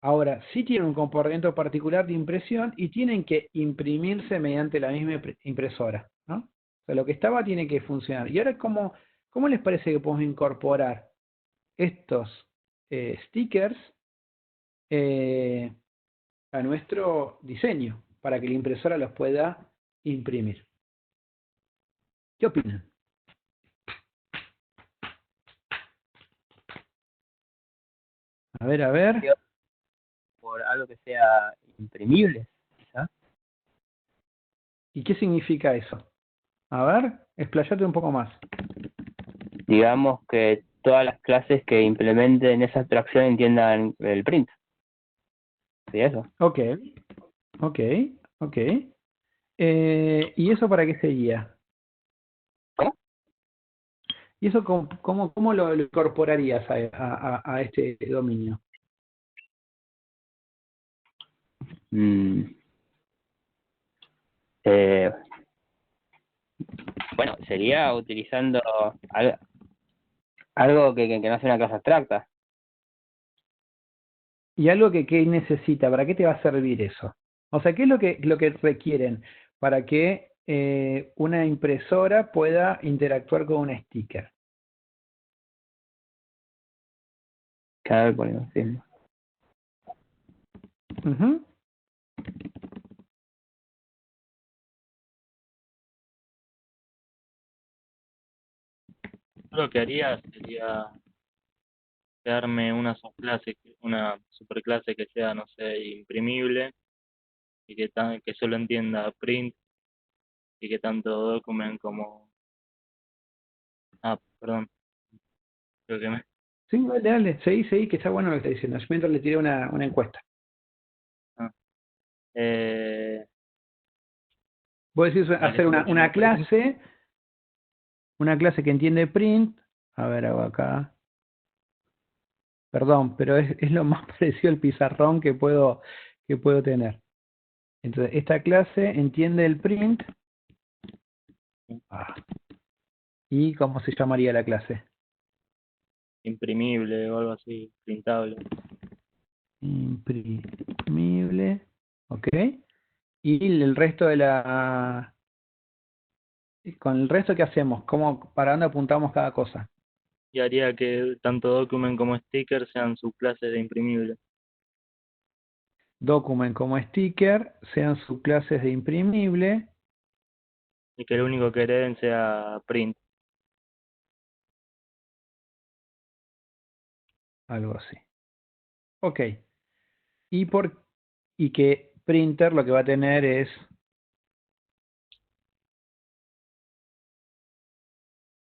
Ahora, sí tienen un comportamiento particular de impresión y tienen que imprimirse mediante la misma impresora, ¿no? O sea, lo que estaba tiene que funcionar. Y ahora, ¿cómo les parece que podemos incorporar estos stickers a nuestro diseño para que la impresora los pueda imprimir? ¿Qué opinan? A ver. por algo que sea imprimible, quizá. ¿Y qué significa eso? A ver, explayate un poco más. Digamos que todas las clases que implementen esa abstracción entiendan el print. ¿Sí eso? Ok, ok, ok. ¿Y eso para qué sería? ¿Cómo? ¿Y eso cómo lo incorporarías a este dominio? Mm, eh, bueno, sería utilizando algo que no sea una clase abstracta. ¿Y algo que necesita? ¿Para qué te va a servir eso? O sea, ¿qué es lo que requieren para que una impresora pueda interactuar con un sticker? Cada vez ponemos, sí. Ujú. Yo lo que haría sería crearme una subclase, una superclase que sea, no sé, imprimible y que solo entienda print y que tanto document como... Ah, perdón, creo que me... Sí, dale, dale, seguí, que está bueno lo que está diciendo. Yo mientras le tiré una encuesta. Ah, eh, Vos decís vale, hacer eso una por ejemplo. clase que entiende print. A ver, hago acá. Perdón, pero es lo más parecido al pizarrón que puedo tener. Entonces, esta clase entiende el print. Ah, ¿y cómo se llamaría la clase? Imprimible o algo así, printable. Imprimible. Ok. Y el resto de con el resto, ¿qué hacemos? ¿Para dónde apuntamos cada cosa? Y haría que tanto document como sticker sean subclases de imprimible. Document como sticker sean subclases de imprimible. Y que lo único que hereden sea print. Algo así. Ok. Y, y que printer lo que va a tener es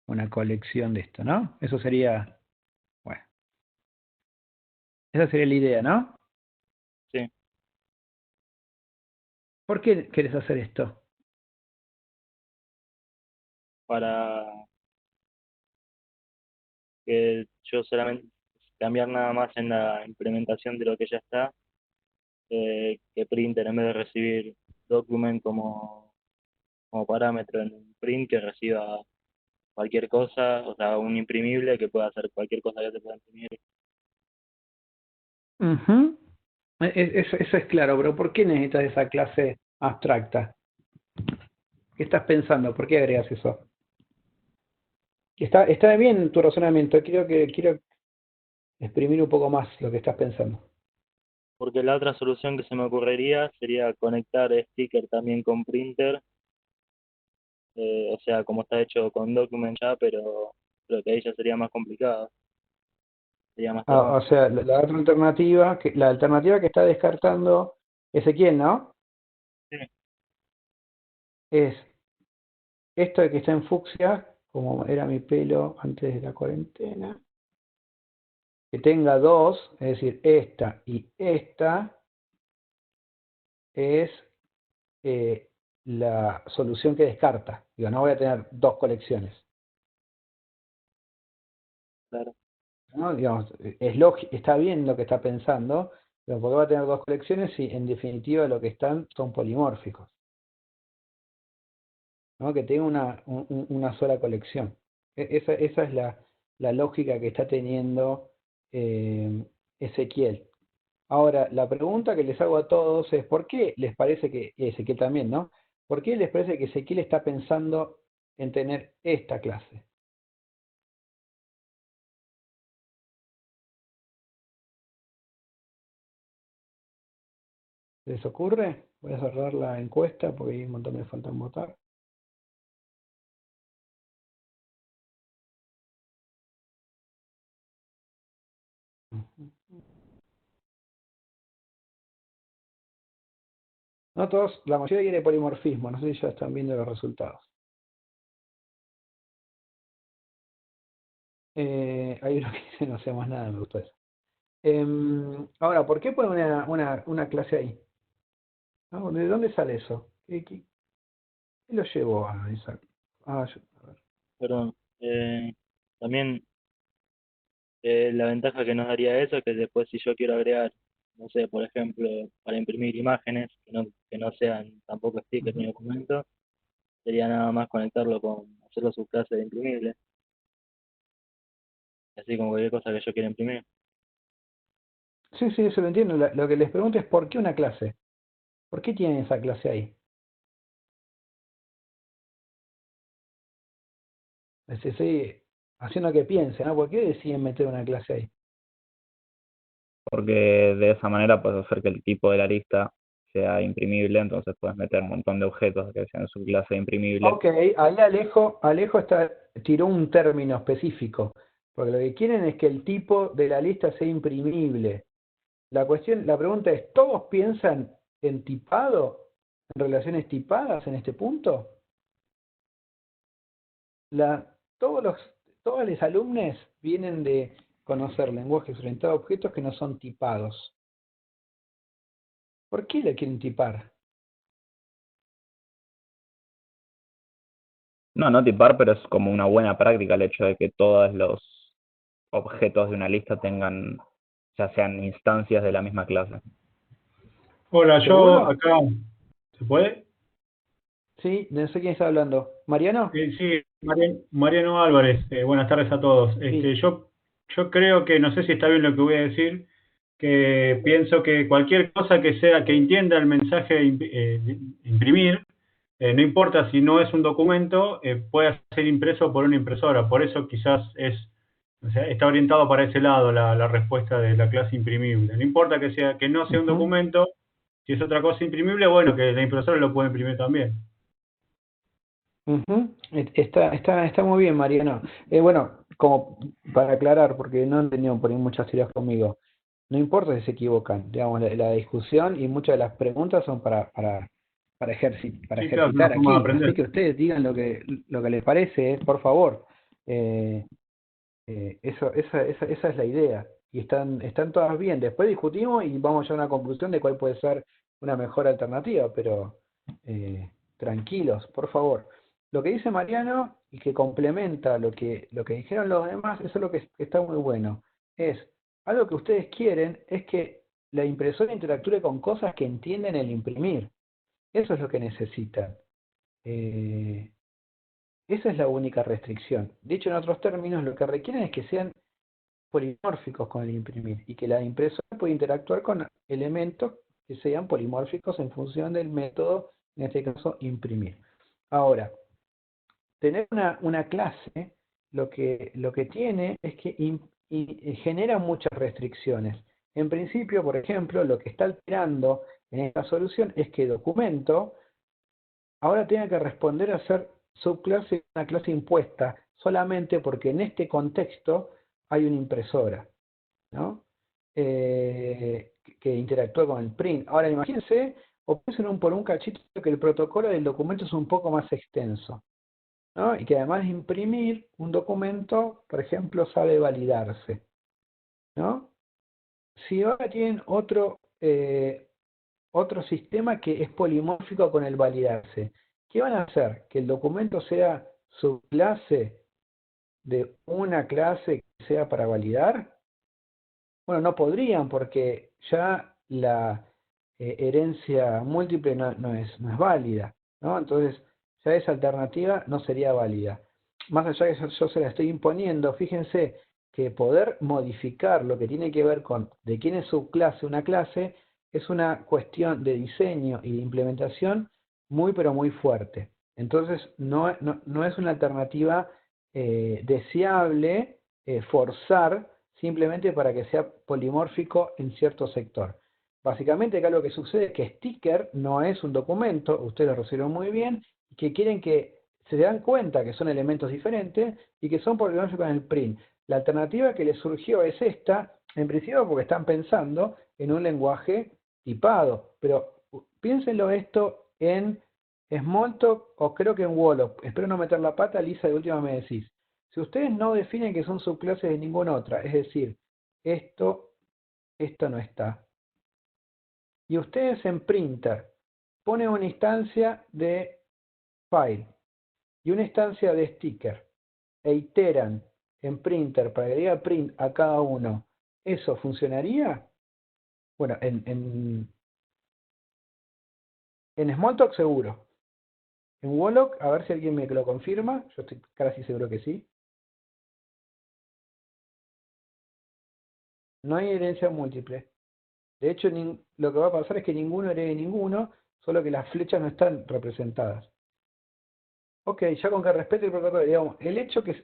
una colección de esto, ¿no? Eso sería, bueno, esa sería la idea, ¿no? Sí, ¿Por qué querés hacer esto? para que yo solamente cambiar nada más en la implementación de lo que ya está, que printer en vez de recibir document como parámetro en print, que reciba cualquier cosa, o sea, un imprimible que pueda hacer cualquier cosa que se pueda imprimir. Ujú. Eso es claro, pero ¿por qué necesitas esa clase abstracta? ¿Qué estás pensando? ¿Por qué agregas eso? Está bien tu razonamiento, quiero exprimir un poco más lo que estás pensando. Porque la otra solución que se me ocurriría sería conectar sticker también con printer, o sea, como está hecho con document ya, pero creo que ahí ya sería más complicado, sería más O trabajo. sea, la otra alternativa, la alternativa que está descartando Ezequiel, ¿no? Sí, Es esto de que está en fucsia, como era mi pelo antes de la cuarentena, que tenga dos, es decir, esta y esta, es la solución que descarta. Digo, no voy a tener dos colecciones. claro. ¿No? Digamos, está bien lo que está pensando, pero ¿por qué va a tener dos colecciones si en definitiva lo que están son polimórficos? ¿No? Que tenga una sola colección. Esa es la lógica que está teniendo Ezequiel. Ahora, la pregunta que les hago a todos es, ¿por qué les parece que, y Ezequiel también, ¿no? ¿Por qué les parece que Ezequiel está pensando en tener esta clase? ¿Les ocurre? Voy a cerrar la encuesta porque hay un montón me faltan votar. No todos, la mayoría quiere polimorfismo, no sé si ya están viendo los resultados. Hay uno que dice no hacemos nada, me gustó eso. Ahora, ¿por qué pone una clase ahí? ¿No? ¿De dónde sale eso? ¿Qué lo llevó a esa? A ver. Perdón. También la ventaja que nos daría eso es que después si yo quiero agregar, no sé, por ejemplo, para imprimir imágenes que no sean tampoco stickers ni documentos, sería nada más conectarlo hacerlo su clase de imprimible, así como cualquier cosa que yo quiera imprimir. Sí, sí, eso lo entiendo. Lo que les pregunto es ¿por qué una clase? ¿Por qué tienen esa clase ahí? Estoy haciendo que piensen, ¿no? ¿Por qué deciden meter una clase ahí? Porque de esa manera puedes hacer que el tipo de la lista sea imprimible, entonces puedes meter un montón de objetos que sean su clase imprimible. Ok, ahí Alejo tiró un término específico, porque lo que quieren es que el tipo de la lista sea imprimible. La pregunta es, ¿todos piensan en tipado, en relaciones tipadas en este punto? Todos los alumnos vienen de conocer lenguajes orientados a objetos que no son tipados. ¿Por qué le quieren tipar? No tipar, pero es como una buena práctica el hecho de que todos los objetos de una lista tengan, ya sean instancias de la misma clase. Hola, yo ¿Seguro? acá. ¿Se puede? Sí, no sé quién está hablando. ¿Mariano? Sí, Mariano Álvarez. Buenas tardes a todos. Sí. Yo creo que, no sé si está bien lo que voy a decir, que pienso que cualquier cosa que sea que entienda el mensaje de imprimir, no importa si no es un documento, puede ser impreso por una impresora. Por eso quizás o sea, está orientado para ese lado la respuesta de la clase imprimible. No importa que no sea un Ujú. documento, si es otra cosa imprimible, bueno, que la impresora lo puede imprimir también. Ujú. Está muy bien, Mariano. Bueno, como para aclarar, porque no han tenido por ahí muchas teorías conmigo, no importa si se equivocan, digamos, la discusión y muchas de las preguntas son para Sí, claro, es una ejercitar forma de aquí. aprender. Así que ustedes digan lo que les parece, por favor. Eh, esa es la idea. Y están todas bien. Después discutimos y vamos ya a una conclusión de cuál puede ser una mejor alternativa, pero tranquilos, por favor. Lo que dice Mariano y que complementa lo que dijeron los demás, eso es lo que está muy bueno. Es algo que ustedes quieren es que la impresora interactúe con cosas que entienden el imprimir. Eso es lo que necesitan. Eh, Esa es la única restricción. Dicho en otros términos, lo que requieren es que sean polimórficos con el imprimir y que la impresora pueda interactuar con elementos que sean polimórficos en función del método, en este caso imprimir. Ahora, tener una clase lo que tiene es que genera muchas restricciones. En principio, por ejemplo, lo que está alterando en esta solución es que documento ahora tenga que responder a ser subclase una clase impuesta solamente porque en este contexto hay una impresora, ¿no? Que interactúa con el print. Ahora imagínense, o piensen por un cachito que el protocolo del documento es un poco más extenso, ¿no? Y que además de imprimir un documento, por ejemplo, sabe validarse, ¿no? Si ahora tienen otro sistema que es polimórfico con el validarse, ¿qué van a hacer? ¿Que el documento sea subclase de una clase que sea para validar? Bueno, no podrían porque ya la herencia múltiple no es válida, ¿no? Entonces, ya esa alternativa no sería válida. Más allá de que yo se la estoy imponiendo, fíjense que poder modificar lo que tiene que ver con de quién es subclase una clase es una cuestión de diseño y de implementación muy pero muy fuerte. Entonces, no es una alternativa deseable forzar simplemente para que sea polimórfico en cierto sector. Básicamente acá lo que sucede es que sticker no es un documento, ustedes lo recibieron muy bien, y que quieren que se dan cuenta que son elementos diferentes y que son polimórficos en el print. La alternativa que les surgió es esta, en principio porque están pensando en un lenguaje tipado, pero piénsenlo esto en Smalltalk o creo que en Wallop. Espero no meter la pata, Lisa, de última me decís. Si ustedes no definen que son subclases de ninguna otra, es decir, esto no está. Y ustedes en printer ponen una instancia de file y una instancia de sticker e iteran en printer para que diga print a cada uno, ¿eso funcionaría? Bueno, en Smalltalk seguro. En Wallop, a ver si alguien me lo confirma. Yo estoy casi seguro que sí. No hay herencia múltiple. De hecho, lo que va a pasar es que ninguno herede ninguno, solo que las flechas no están representadas. Ok, ya con que respete el protocolo, digamos, el hecho que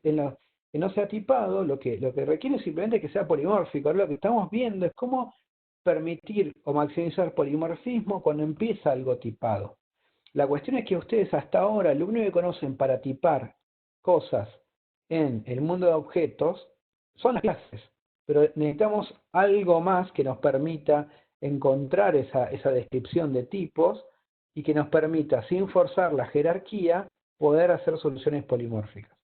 no sea tipado, lo que requiere es simplemente que sea polimórfico. Ahora lo que estamos viendo es cómo permitir o maximizar polimorfismo cuando empieza algo tipado. La cuestión es que ustedes hasta ahora lo único que conocen para tipar cosas en el mundo de objetos son las clases, pero necesitamos algo más que nos permita encontrar esa descripción de tipos y que nos permita, sin forzar la jerarquía, poder hacer soluciones polimórficas.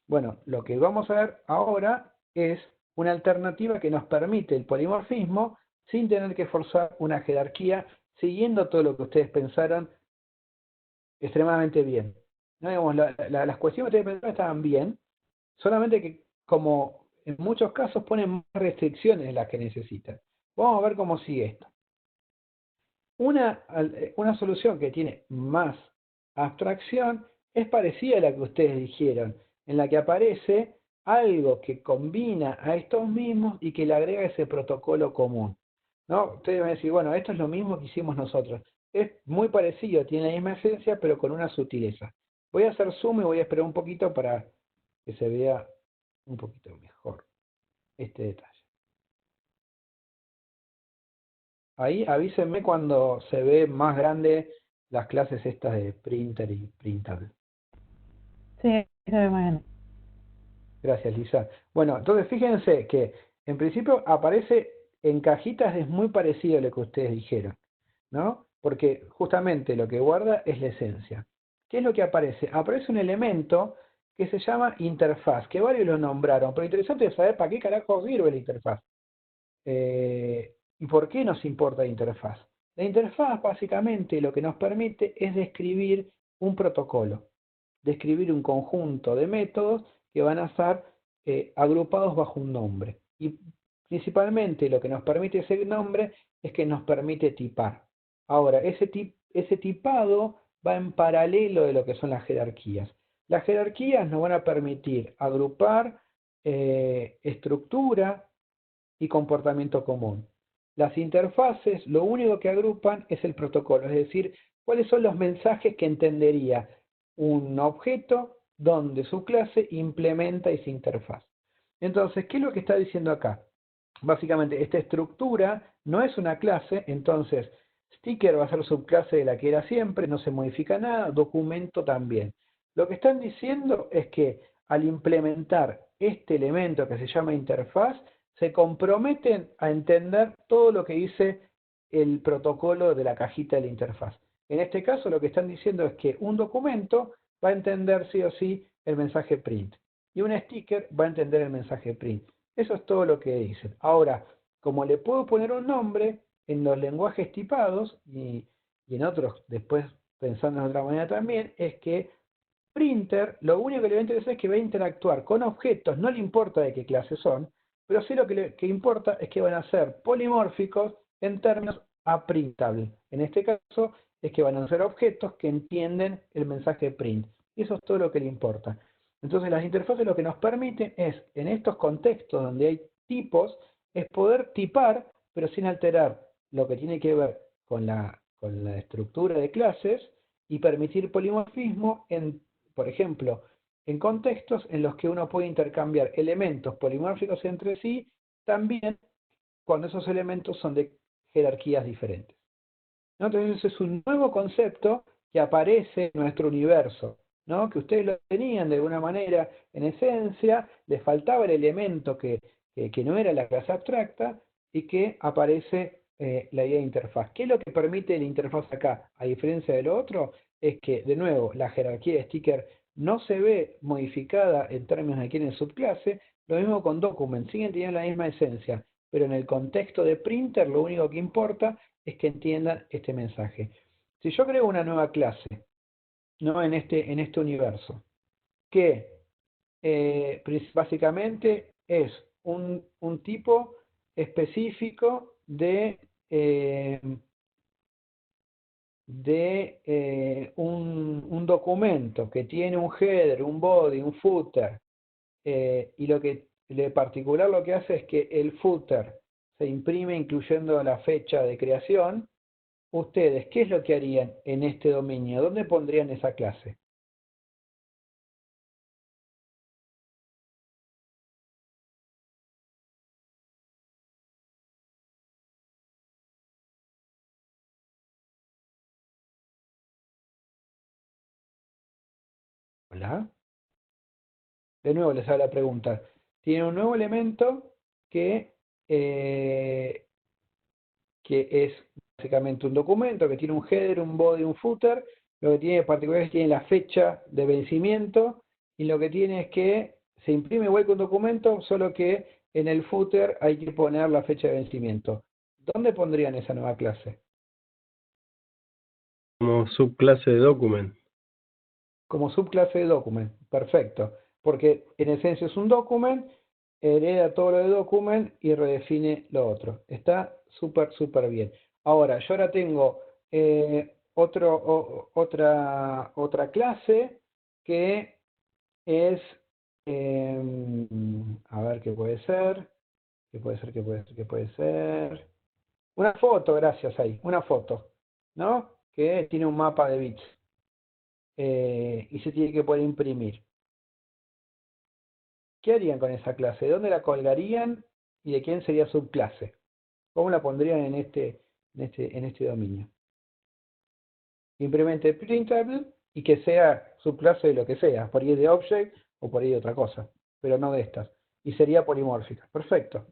Bueno, lo que vamos a ver ahora es una alternativa que nos permite el polimorfismo sin tener que forzar una jerarquía, siguiendo todo lo que ustedes pensaron extremadamente bien. No, digamos, las cuestiones que ustedes pensaron estaban bien, solamente que como en muchos casos ponen más restricciones de las que necesitan. Vamos a ver cómo sigue esto. Una solución que tiene más abstracción es parecida a la que ustedes dijeron, en la que aparece algo que combina a estos mismos y que le agrega ese protocolo común, ¿no? Ustedes van a decir, bueno, esto es lo mismo que hicimos nosotros. Es muy parecido, tiene la misma esencia, pero con una sutileza. Voy a hacer zoom y voy a esperar un poquito para que se vea un poquito mejor este detalle. Ahí avísenme cuando se ve más grande las clases estas de printer y printable. Sí, se ve más grande. Gracias, Lisa. Bueno, entonces fíjense que en principio aparece en cajitas, es muy parecido a lo que ustedes dijeron, ¿no? Porque justamente lo que guarda es la esencia. ¿Qué es lo que aparece? Aparece un elemento que se llama interfaz, que varios lo nombraron, pero interesante es saber para qué carajo sirve la interfaz. ¿Y por qué nos importa la interfaz? La interfaz básicamente lo que nos permite es describir un protocolo, describir un conjunto de métodos que van a estar agrupados bajo un nombre. Y principalmente lo que nos permite ese nombre es que nos permite tipar. Ahora, ese tipado va en paralelo de lo que son las jerarquías. Las jerarquías nos van a permitir agrupar estructura y comportamiento común. Las interfaces lo único que agrupan es el protocolo, es decir, cuáles son los mensajes que entendería un objeto donde su clase implementa esa interfaz. Entonces, ¿qué es lo que está diciendo acá? Básicamente, esta estructura no es una clase, entonces sticker va a ser subclase de la que era siempre, no se modifica nada, documento también. Lo que están diciendo es que al implementar este elemento que se llama interfaz, se comprometen a entender todo lo que dice el protocolo de la cajita de la interfaz. En este caso lo que están diciendo es que un documento va a entender sí o sí el mensaje print y un sticker va a entender el mensaje print. Eso es todo lo que dicen. Ahora, como le puedo poner un nombre en los lenguajes tipados y en otros, después pensando de otra manera también, es que printer lo único que le va a interesar es que va a interactuar con objetos, no le importa de qué clase son, pero sí lo que importa es que van a ser polimórficos en términos aprintable. En este caso es que van a ser objetos que entienden el mensaje print. Y eso es todo lo que le importa. Entonces las interfaces lo que nos permiten es, en estos contextos donde hay tipos, es poder tipar, pero sin alterar lo que tiene que ver con la estructura de clases y permitir polimorfismo en, por ejemplo, en contextos en los que uno puede intercambiar elementos polimórficos entre sí, también cuando esos elementos son de jerarquías diferentes. ¿No? Entonces es un nuevo concepto que aparece en nuestro universo, ¿no? Que ustedes lo tenían de alguna manera en esencia, les faltaba el elemento que no era la clase abstracta y que aparece la idea de interfaz. ¿Qué es lo que permite la interfaz acá? A diferencia de lo otro, es que, de nuevo, la jerarquía de sticker no se ve modificada en términos de quién es subclase. Lo mismo con document, siguen teniendo la misma esencia, pero en el contexto de printer lo único que importa es que entiendan este mensaje. Si yo creo una nueva clase, ¿no? en este universo, que básicamente es un tipo específico de un documento que tiene un header, un body, un footer, y lo que de particular lo que hace es que el footer se imprime incluyendo la fecha de creación. Ustedes, ¿qué es lo que harían en este dominio? ¿Dónde pondrían esa clase? ¿Hola? De nuevo les hago la pregunta. Tiene un nuevo elemento que es básicamente un documento que tiene un header, un body, un footer. Lo que tiene en particular es que tiene la fecha de vencimiento y lo que tiene es que se imprime igual que un documento, solo que en el footer hay que poner la fecha de vencimiento. ¿Dónde pondrían esa nueva clase? Como subclase de document. Como subclase de document. Perfecto. Porque en esencia es un document, hereda todo lo de document y redefine lo otro. Está súper bien. Ahora, yo ahora tengo otra clase que es, a ver qué puede ser, qué puede ser. Una foto, gracias ahí, una foto, ¿no? Que tiene un mapa de bits y se tiene que poder imprimir. ¿Qué harían con esa clase? ¿De dónde la colgarían y de quién sería subclase? ¿Cómo la pondrían en este dominio? Simplemente printable y que sea subclase de lo que sea, por ahí de object o por ahí de otra cosa, pero no de estas. Y sería polimórfica. Perfecto.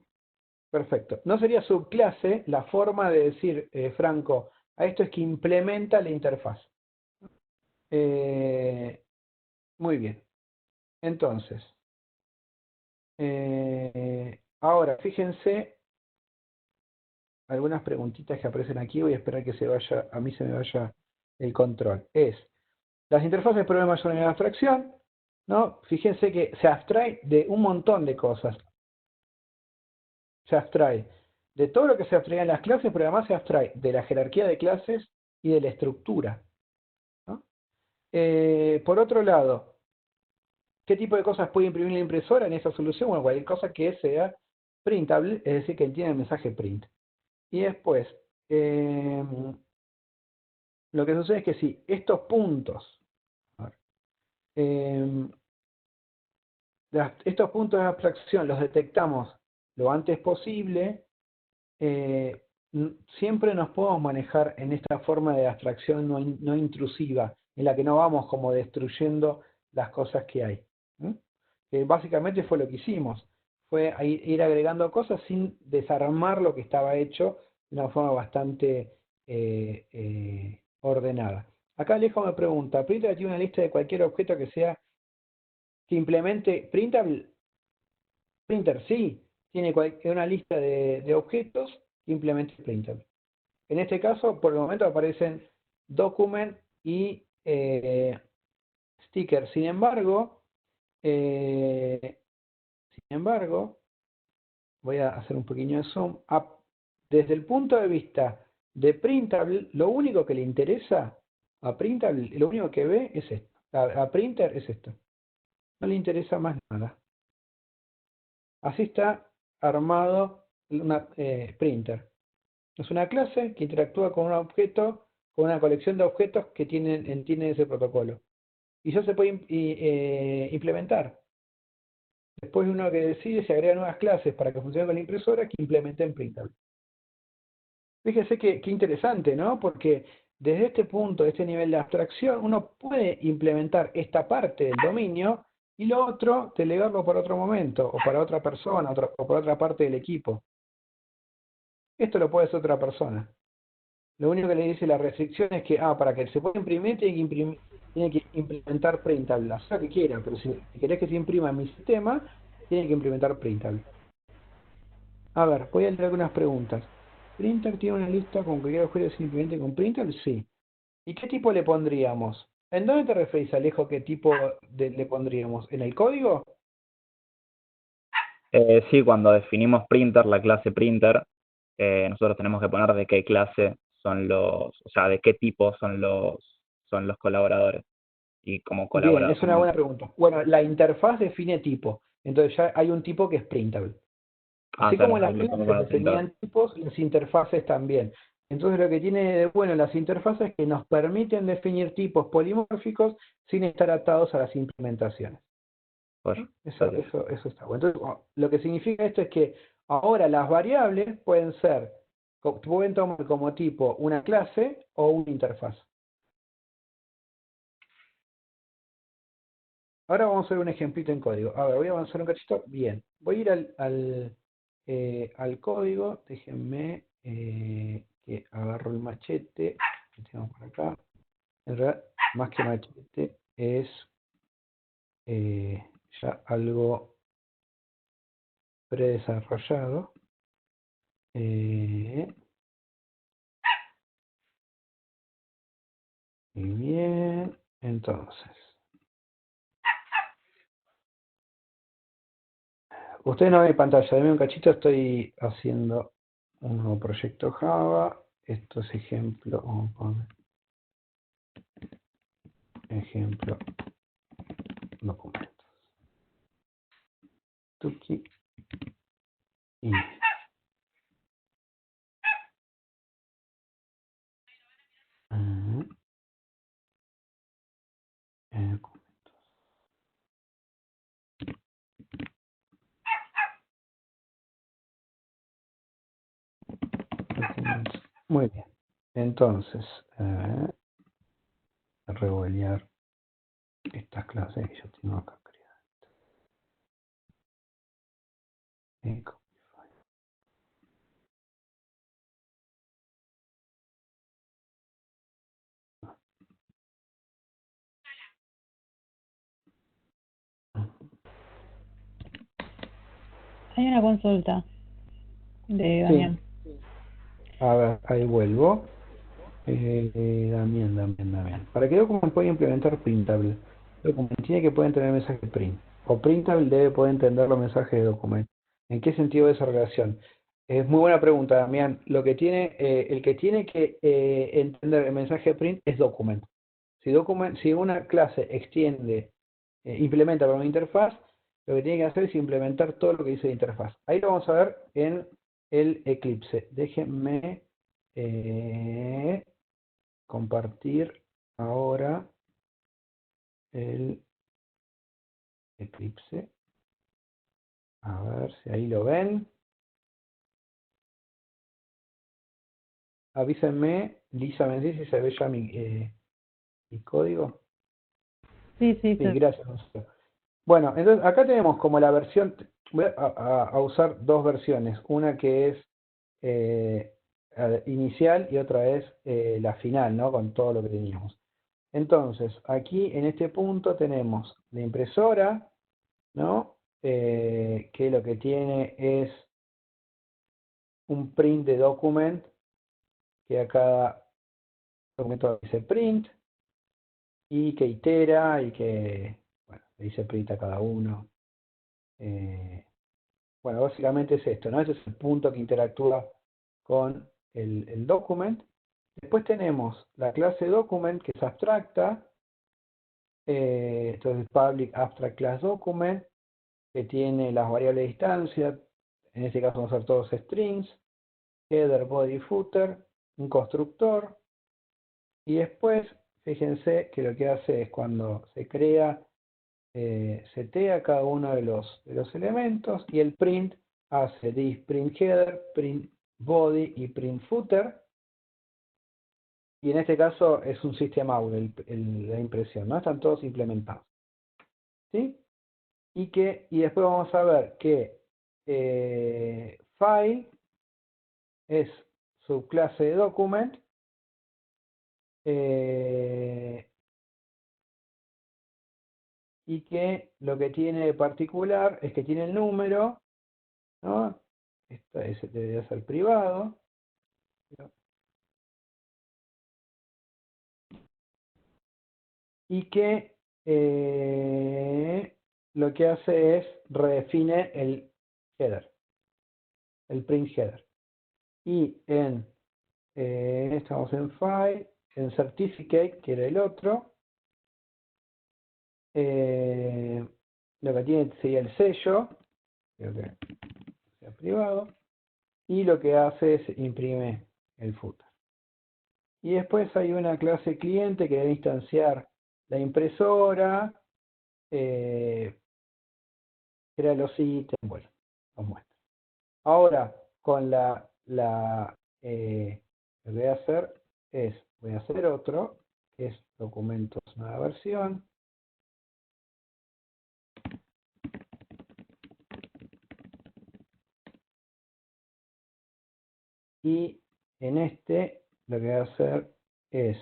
Perfecto. No sería subclase la forma de decir, Franco, a esto es que implementa la interfaz. Muy bien. Entonces, ahora fíjense algunas preguntitas que aparecen aquí. Voy a esperar que a mí se me vaya el control. Las interfaces prueban mayor nivel de abstracción, ¿no? Fíjense que se abstrae de un montón de cosas. Se abstrae de todo lo que se abstrae en las clases, pero además se abstrae de la jerarquía de clases y de la estructura, ¿no? Por otro lado, ¿qué tipo de cosas puede imprimir la impresora en esa solución? Bueno, cualquier cosa que sea printable, es decir, que entienda el mensaje print. Y después, lo que sucede es que si estos puntos, estos puntos de abstracción los detectamos lo antes posible, siempre nos podemos manejar en esta forma de abstracción no intrusiva, en la que no vamos como destruyendo las cosas que hay. Básicamente fue lo que hicimos, fue ir agregando cosas sin desarmar lo que estaba hecho de una forma bastante ordenada. Acá Alejo me pregunta, ¿Printer tiene una lista de cualquier objeto que implemente printable? Printer sí, tiene una lista de objetos que implemente printable. En este caso, por el momento aparecen document y sticker. Sin embargo, voy a hacer un pequeño zoom. Desde el punto de vista de printable, lo único que le interesa a printable, lo único que ve es esto. A printer es esto. No le interesa más nada. Así está armado una printer. Es una clase que interactúa con un objeto, con una colección de objetos que tienen ese protocolo. Y eso se puede implementar. Después uno que decide si agrega nuevas clases para que funcione con la impresora que implementen printable. Fíjese qué interesante, ¿no? Porque desde este punto, de este nivel de abstracción, uno puede implementar esta parte del dominio y lo otro, delegarlo para otro momento, o para otra persona, o para otra parte del equipo. Esto lo puede hacer otra persona. Lo único que le dice la restricción es que, para que se pueda imprimir, tiene que implementar printable. O sea que quiera, pero si querés que se imprima en mi sistema, tiene que implementar printable. A ver, voy a leer algunas preguntas. ¿Printer tiene una lista con cualquier objeto simplemente con printable? Sí. ¿Y qué tipo le pondríamos? ¿En dónde te referís, Alejo, qué tipo le pondríamos? ¿En el código? Sí, cuando definimos printer, la clase printer, nosotros tenemos que poner de qué clase son o sea, de qué tipo son los colaboradores y cómo Bien, colaborar. es una buena pregunta. Bueno, la interfaz define tipo. Entonces ya hay un tipo que es printable. Así O sea, como las nosotros clases ponemos definían tipos, las interfaces también. Entonces lo que tiene de bueno las interfaces es que nos permiten definir tipos polimórficos sin estar atados a las implementaciones. pues, Eso está bueno. Entonces, lo que significa esto es que ahora las variables pueden tomar como tipo una clase o una interfaz. Ahora vamos a hacer un ejemplito en código. A ver, voy a avanzar un cachito. Bien. Voy a ir al código. Déjenme que agarro el machete que tengo por acá. En realidad, más que machete, es ya algo predesarrollado. Muy bien. Entonces, ustedes no ven pantalla, denme un cachito, estoy haciendo un nuevo proyecto Java. Esto es ejemplo, vamos a poner ejemplo documentos. Tuki y documentos. Muy bien. Entonces, revolear estas clases que yo tengo acá creadas. Hay una consulta de Damián. Sí. A ver, ahí vuelvo. Damián. ¿Para qué document puede implementar printable? Document tiene que poder entender mensaje print. O printable debe poder entender los mensajes de document. ¿En qué sentido esa relación? Es muy buena pregunta, Damián. El que tiene que entender el mensaje print es document. Si una clase implementa para una interfaz, lo que tiene que hacer es implementar todo lo que dice la interfaz. Ahí lo vamos a ver en el Eclipse. Déjenme compartir ahora el Eclipse. A ver si ahí lo ven. Avísenme, Lisa, me dice si se ve ya mi código. Sí, Sí, gracias. Bueno, entonces acá tenemos como la versión, voy a usar dos versiones, una que es inicial y otra es la final, ¿no? Con todo lo que teníamos. Entonces, aquí en este punto tenemos la impresora, ¿no? Que lo que tiene es un print de document, que a cada documento dice print, y que itera, y que, bueno, le dice print a cada uno. Bueno, básicamente es esto, ¿no? Ese es el punto que interactúa con el document. Después tenemos la clase document, que es abstracta. Entonces, public abstract class document, que tiene las variables de distancia. En este caso vamos a hacer todos strings. Header, body, footer. Un constructor. Y después, fíjense que lo que hace es cuando se crea, setea cada uno de los elementos, y el print hace this print header, print body y print footer. Y en este caso es un system out la impresión, ¿no? Están todos implementados. ¿Sí? Y después vamos a ver que file es subclase de document, y que lo que tiene de particular es que tiene el número, ¿no? Ese debería ser privado. Y que lo que hace es redefine el header, el print header. Y estamos en file, en certificate, que era el otro, lo que tiene sería el sello, creo que sea privado, y lo que hace es imprime el footer. Y después hay una clase cliente que debe instanciar la impresora, crea los ítems, bueno, los muestra. Ahora, con lo que voy a hacer es, voy a hacer otro, que es documentos nueva versión. Y en este, lo que voy a hacer es,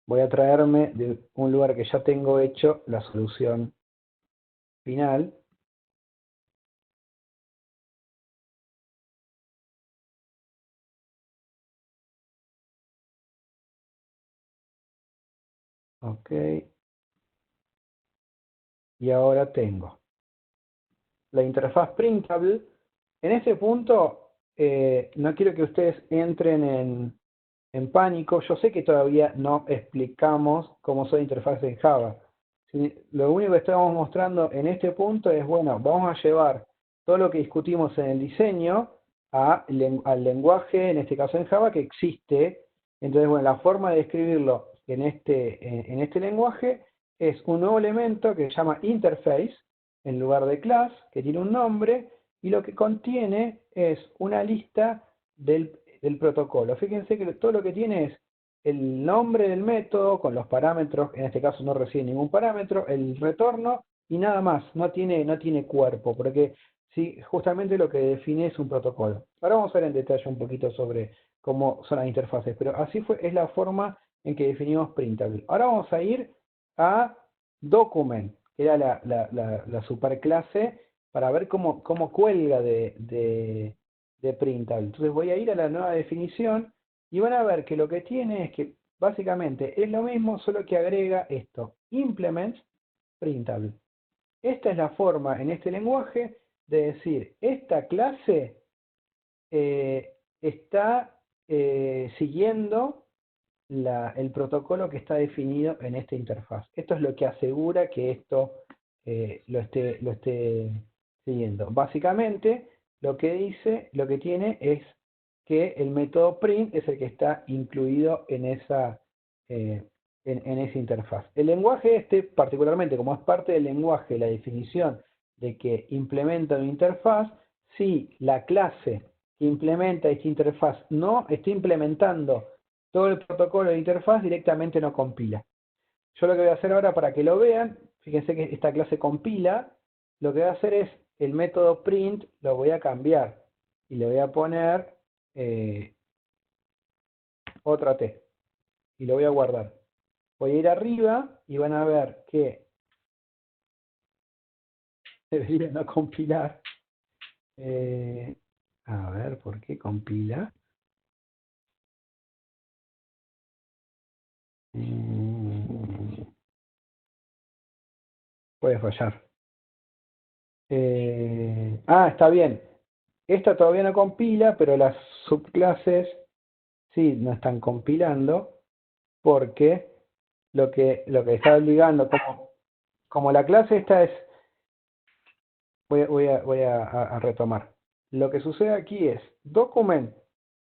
voy a traerme de un lugar que ya tengo hecho la solución final. Ok. Y ahora tengo la interfaz printable. En este punto, no quiero que ustedes entren en pánico. Yo sé que todavía no explicamos cómo son interfaces en Java. Lo único que estamos mostrando en este punto es, bueno, vamos a llevar todo lo que discutimos en el diseño al lenguaje, en este caso en Java, que existe. Entonces, bueno, la forma de escribirlo en este lenguaje es un nuevo elemento que se llama interface, en lugar de class, que tiene un nombre, y lo que contiene es una lista del protocolo. Fíjense que todo lo que tiene es el nombre del método con los parámetros, en este caso no recibe ningún parámetro, el retorno y nada más, no tiene cuerpo, porque sí, justamente lo que define es un protocolo. Ahora vamos a ver en detalle un poquito sobre cómo son las interfaces, pero así es la forma en que definimos printable. Ahora vamos a ir a document, que era la superclase, para ver cómo cuelga de printable. Entonces voy a ir a la nueva definición y van a ver que lo que tiene es que básicamente es lo mismo, solo que agrega esto, implements printable. Esta es la forma en este lenguaje de decir, esta clase está siguiendo el protocolo que está definido en esta interfaz. Esto es lo que asegura que esto lo esté siguiendo. Básicamente, lo que tiene es que el método print es el que está incluido en esa interfaz. El lenguaje particularmente, como es parte del lenguaje, la definición de que implementa una interfaz, si la clase que implementa esta interfaz no está implementando todo el protocolo de interfaz, directamente no compila. Yo lo que voy a hacer ahora para que lo vean, fíjense que esta clase compila, lo que voy a hacer es el método print, lo voy a cambiar y le voy a poner otra T y lo voy a guardar. Voy a ir arriba y van a ver que debería no compilar. A ver, ¿por qué compila? Puede fallar. Está bien. Esta todavía no compila, pero las subclases sí no están compilando, porque lo que está obligando, como la clase esta es, voy a retomar. Lo que sucede aquí es, document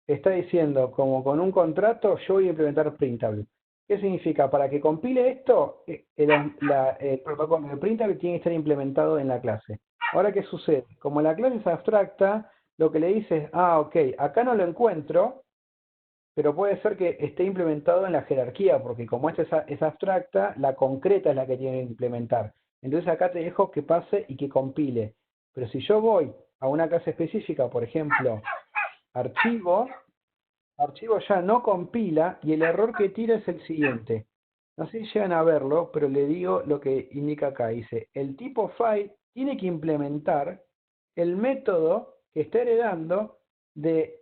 está diciendo, como con un contrato, yo voy a implementar printable. ¿Qué significa? Para que compile esto, el protocolo de printable tiene que estar implementado en la clase. Ahora, ¿qué sucede? Como la clase es abstracta, lo que le dice es, ok, acá no lo encuentro, pero puede ser que esté implementado en la jerarquía, porque como esta es abstracta, la concreta es la que tiene que implementar. Entonces acá te dejo que pase y que compile. Pero si yo voy a una clase específica, por ejemplo, archivo ya no compila y el error que tira es el siguiente. No sé si llegan a verlo, pero le digo lo que indica acá. Dice, el tipo file tiene que implementar el método que está heredando de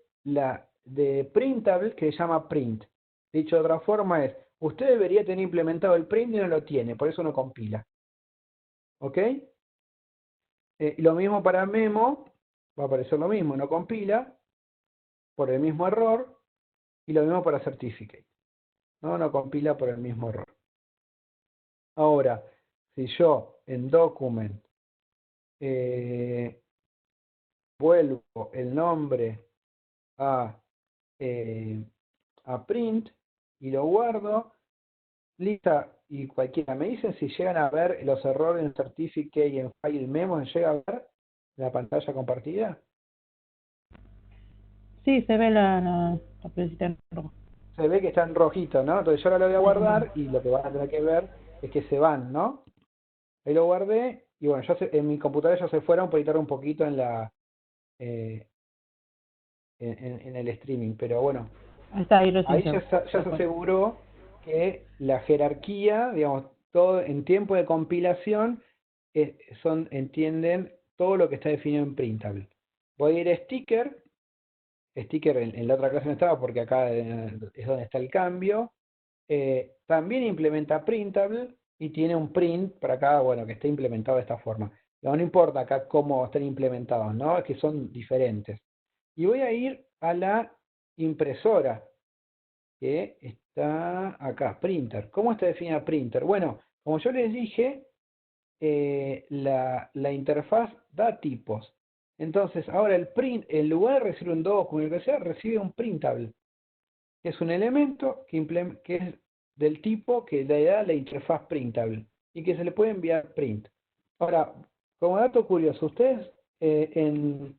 printable que se llama print. Dicho de otra forma es, usted debería tener implementado el print y no lo tiene, por eso no compila. ¿Ok? Y lo mismo para memo, va a aparecer lo mismo, no compila, por el mismo error, y lo mismo para certificate. No compila por el mismo error. Ahora, si yo en document vuelvo el nombre a print y lo guardo, lista y cualquiera. Me dicen si llegan a ver los errores en certificate y en file memo, ¿llega a ver la pantalla compartida? Sí, se ve la pelecita en rojo. Se ve que está en rojito, ¿no? Entonces yo ahora lo voy a guardar y lo que van a tener que ver es que se van, ¿no? Ahí lo guardé y bueno, en mi computadora ya se fueron por editar un poquito en en el streaming, pero bueno, Ahí está, ahí ahí recién ya se aseguró que la jerarquía, digamos, todo en tiempo de compilación, entienden todo lo que está definido en printable. Voy a ir a sticker en la otra clase no estaba porque acá es donde está el cambio. También implementa printable y tiene un print para acá, bueno, que esté implementado de esta forma. No importa acá cómo estén implementados, ¿no? Es que son diferentes. Y voy a ir a la impresora, que está acá, printer. ¿Cómo está definida printer? Bueno, como yo les dije, la interfaz da tipos. Entonces, ahora el print, en lugar de recibir un documento, que sea, recibe un printable, que es un elemento que es del tipo que le da la interfaz printable y que se le puede enviar print. Ahora, como dato curioso, ustedes que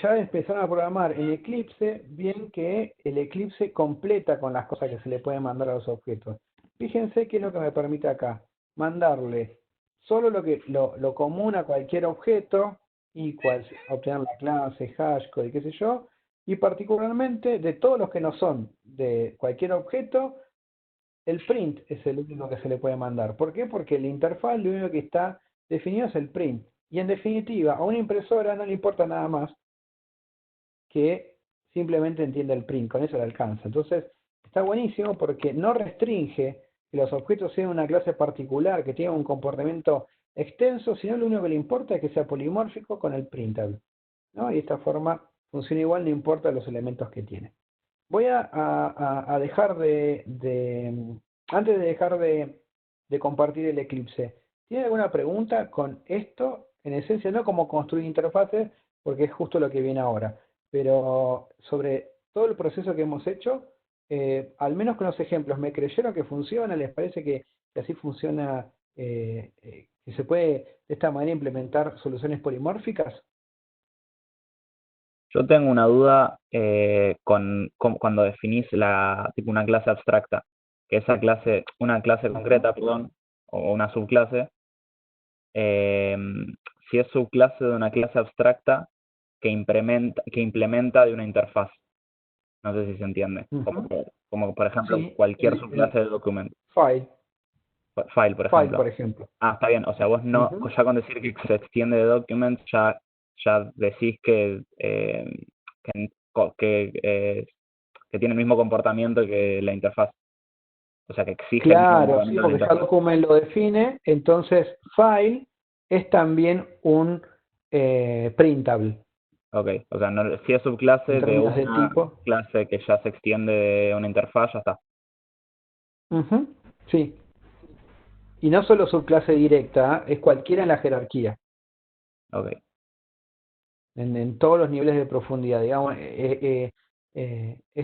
ya empezaron a programar en Eclipse, bien que el Eclipse completa con las cosas que se le pueden mandar a los objetos. Fíjense qué es lo que me permite acá. Mandarle solo lo común a cualquier objeto, obtener la clase, hashcode, qué sé yo, y particularmente de todos los que no son de cualquier objeto, el print es el único que se le puede mandar. ¿Por qué? Porque la interfaz lo único que está definido es el print. Y en definitiva, a una impresora no le importa nada más que simplemente entienda el print, con eso le alcanza. Entonces, está buenísimo porque no restringe que los objetos sean una clase particular, que tengan un comportamiento extenso, sino lo único que le importa es que sea polimórfico con el printable, ¿no? Y de esta forma funciona igual, no importa los elementos que tiene. Voy a dejar antes de dejar de compartir el Eclipse, ¿tiene alguna pregunta con esto? En esencia, no cómo construir interfaces, porque es justo lo que viene ahora, pero sobre todo el proceso que hemos hecho, al menos con los ejemplos, ¿me creyeron que funciona? ¿Les parece que así funciona, que se puede de esta manera implementar soluciones polimórficas? Yo tengo una duda cuando definís tipo una clase abstracta, que una clase concreta, perdón, o una subclase, si es subclase de una clase abstracta que implementa de una interfaz. No sé si se entiende. Como por ejemplo, Sí, cualquier subclase de document. File, por ejemplo. Ah, está bien. O sea, vos no, ya con decir que se extiende de document, ya decís que tiene el mismo comportamiento que la interfaz. O sea, que exige el mismo claro, sí, comportamiento de la porque interfaz. cada document lo define, entonces file es también un printable. Ok, o sea, si es subclase En de términos de una tipo. clase que ya se extiende de una interfaz, ya está. Sí. Y no solo subclase directa, es cualquiera en la jerarquía. Ok. En todos los niveles de profundidad, digamos, es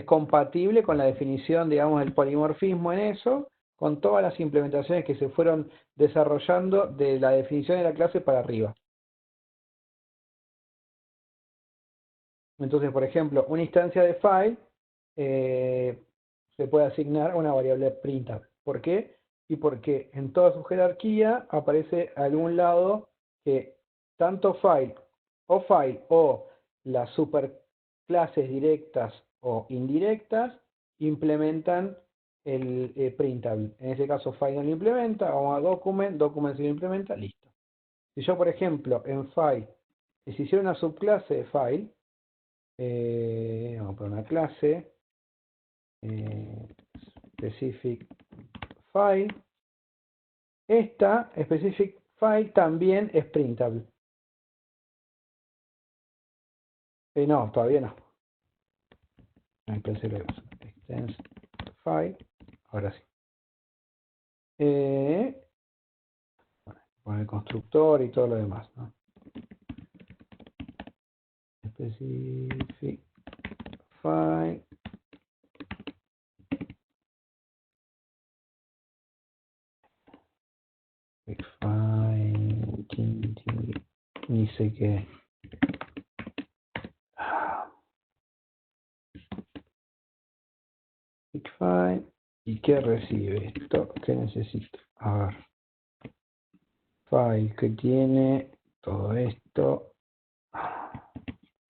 compatible con la definición, digamos, del polimorfismo en eso, con todas las implementaciones que se fueron desarrollando de la definición de la clase para arriba. Entonces, por ejemplo, una instancia de file se puede asignar a una variable printable. ¿Por qué? Y porque en toda su jerarquía aparece a algún lado que tanto file o las superclases directas o indirectas implementan el printable. En este caso file no lo implementa, vamos a document sí lo implementa, listo. Si yo, por ejemplo, en file, si hiciera una subclase de file, vamos a poner una clase, specific file, esta specific file también es printable. No, todavía no. Extends file, ahora sí. Con el constructor y todo lo demás, ¿no? Specific file. File. Ni sé qué. File. ¿Y qué recibe esto? ¿Qué necesito? A ver. File que tiene todo esto.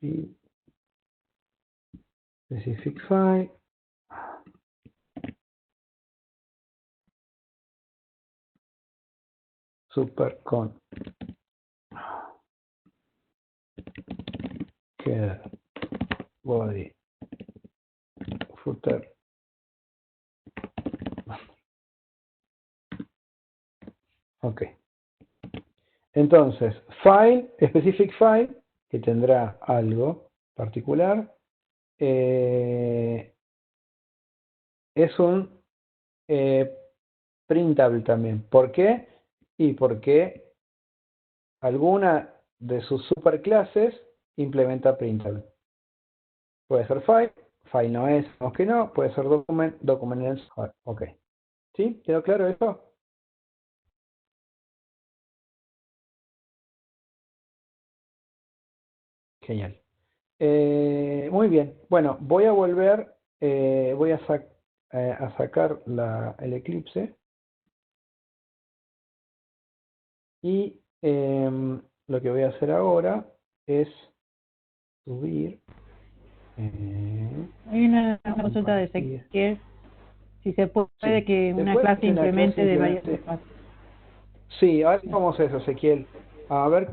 Y specific file. Super con header body footer. Ok. Entonces, file, specific file, que tendrá algo particular, es un printable también. ¿Por qué? Y porque alguna de sus superclases implementa printable. Puede ser file no es, o que no, puede ser document es, ok. ¿Sí? ¿Quedó claro eso? Genial. Muy bien. Bueno, voy a volver, voy a sacar el Eclipse y lo que voy a hacer ahora es subir. Hay una consulta de Ezequiel, si se puede Sí. que una Después clase una clase implemente de varias implemente- interfaces. Sí, ahora vamos a eso, Ezequiel. A ver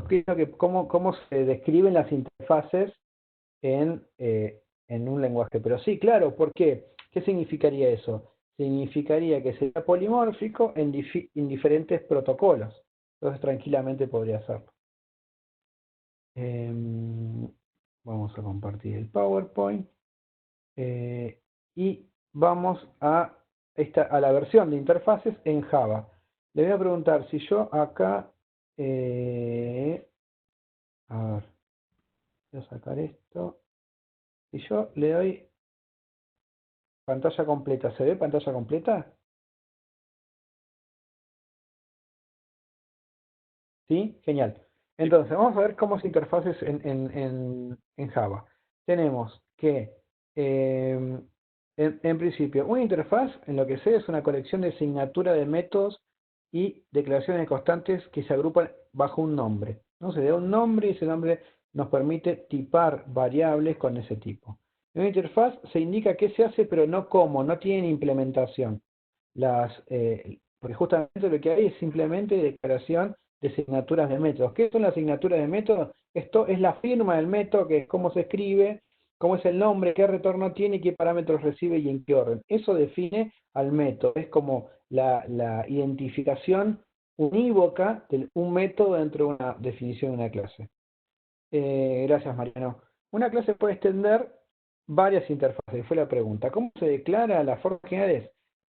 cómo se describen las interfaces en un lenguaje. Pero sí, claro, ¿por qué? ¿Qué significaría eso? Significaría que sería polimórfico en diferentes protocolos. Entonces tranquilamente podría hacerlo. Vamos a compartir el PowerPoint. Y vamos a la versión de interfaces en Java. Le voy a preguntar si yo acá, a ver, voy a sacar esto. Si yo le doy pantalla completa, ¿se ve pantalla completa? ¿Sí? Genial. Entonces, vamos a ver cómo es interfaces en Java. Tenemos que, en principio, una interfaz, en lo que sé, es una colección de asignatura de métodos y declaraciones constantes que se agrupan bajo un nombre, ¿no? Se da un nombre y ese nombre nos permite tipar variables con ese tipo. En una interfaz se indica qué se hace, pero no cómo, no tiene implementación. Porque justamente lo que hay es simplemente declaración de asignaturas de métodos. ¿Qué son las asignaturas de métodos? Esto es la firma del método, que es cómo se escribe, cómo es el nombre, qué retorno tiene, qué parámetros recibe y en qué orden. Eso define al método. Es como la identificación unívoca de un método dentro de una definición de una clase. Gracias, Mariano. Una clase puede extender varias interfaces, fue la pregunta. ¿Cómo se declara? La forma general es,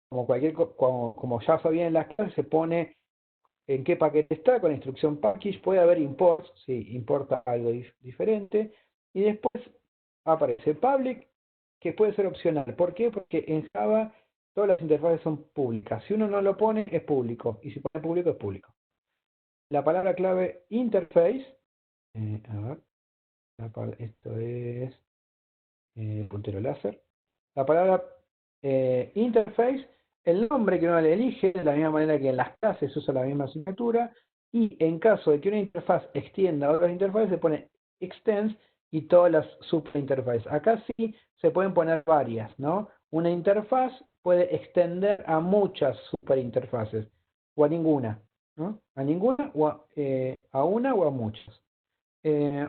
como ya sabían en las clases, se pone en qué paquete está, con la instrucción package, puede haber imports, si importa algo diferente, y después aparece public, que puede ser opcional. ¿Por qué? Porque en Java todas las interfaces son públicas. Si uno no lo pone, es público, y si pone público, es público. La palabra clave interface, a ver, esto es puntero láser. La palabra interface, el nombre que uno le elige, de la misma manera que en las clases se usa la misma asignatura, y en caso de que una interfaz extienda a otras interfaces, se pone extends y todas las subinterfaces. Acá sí se pueden poner varias, ¿no? Una interfaz puede extender a muchas superinterfaces, o a ninguna, ¿no? A ninguna, o a una o a muchas.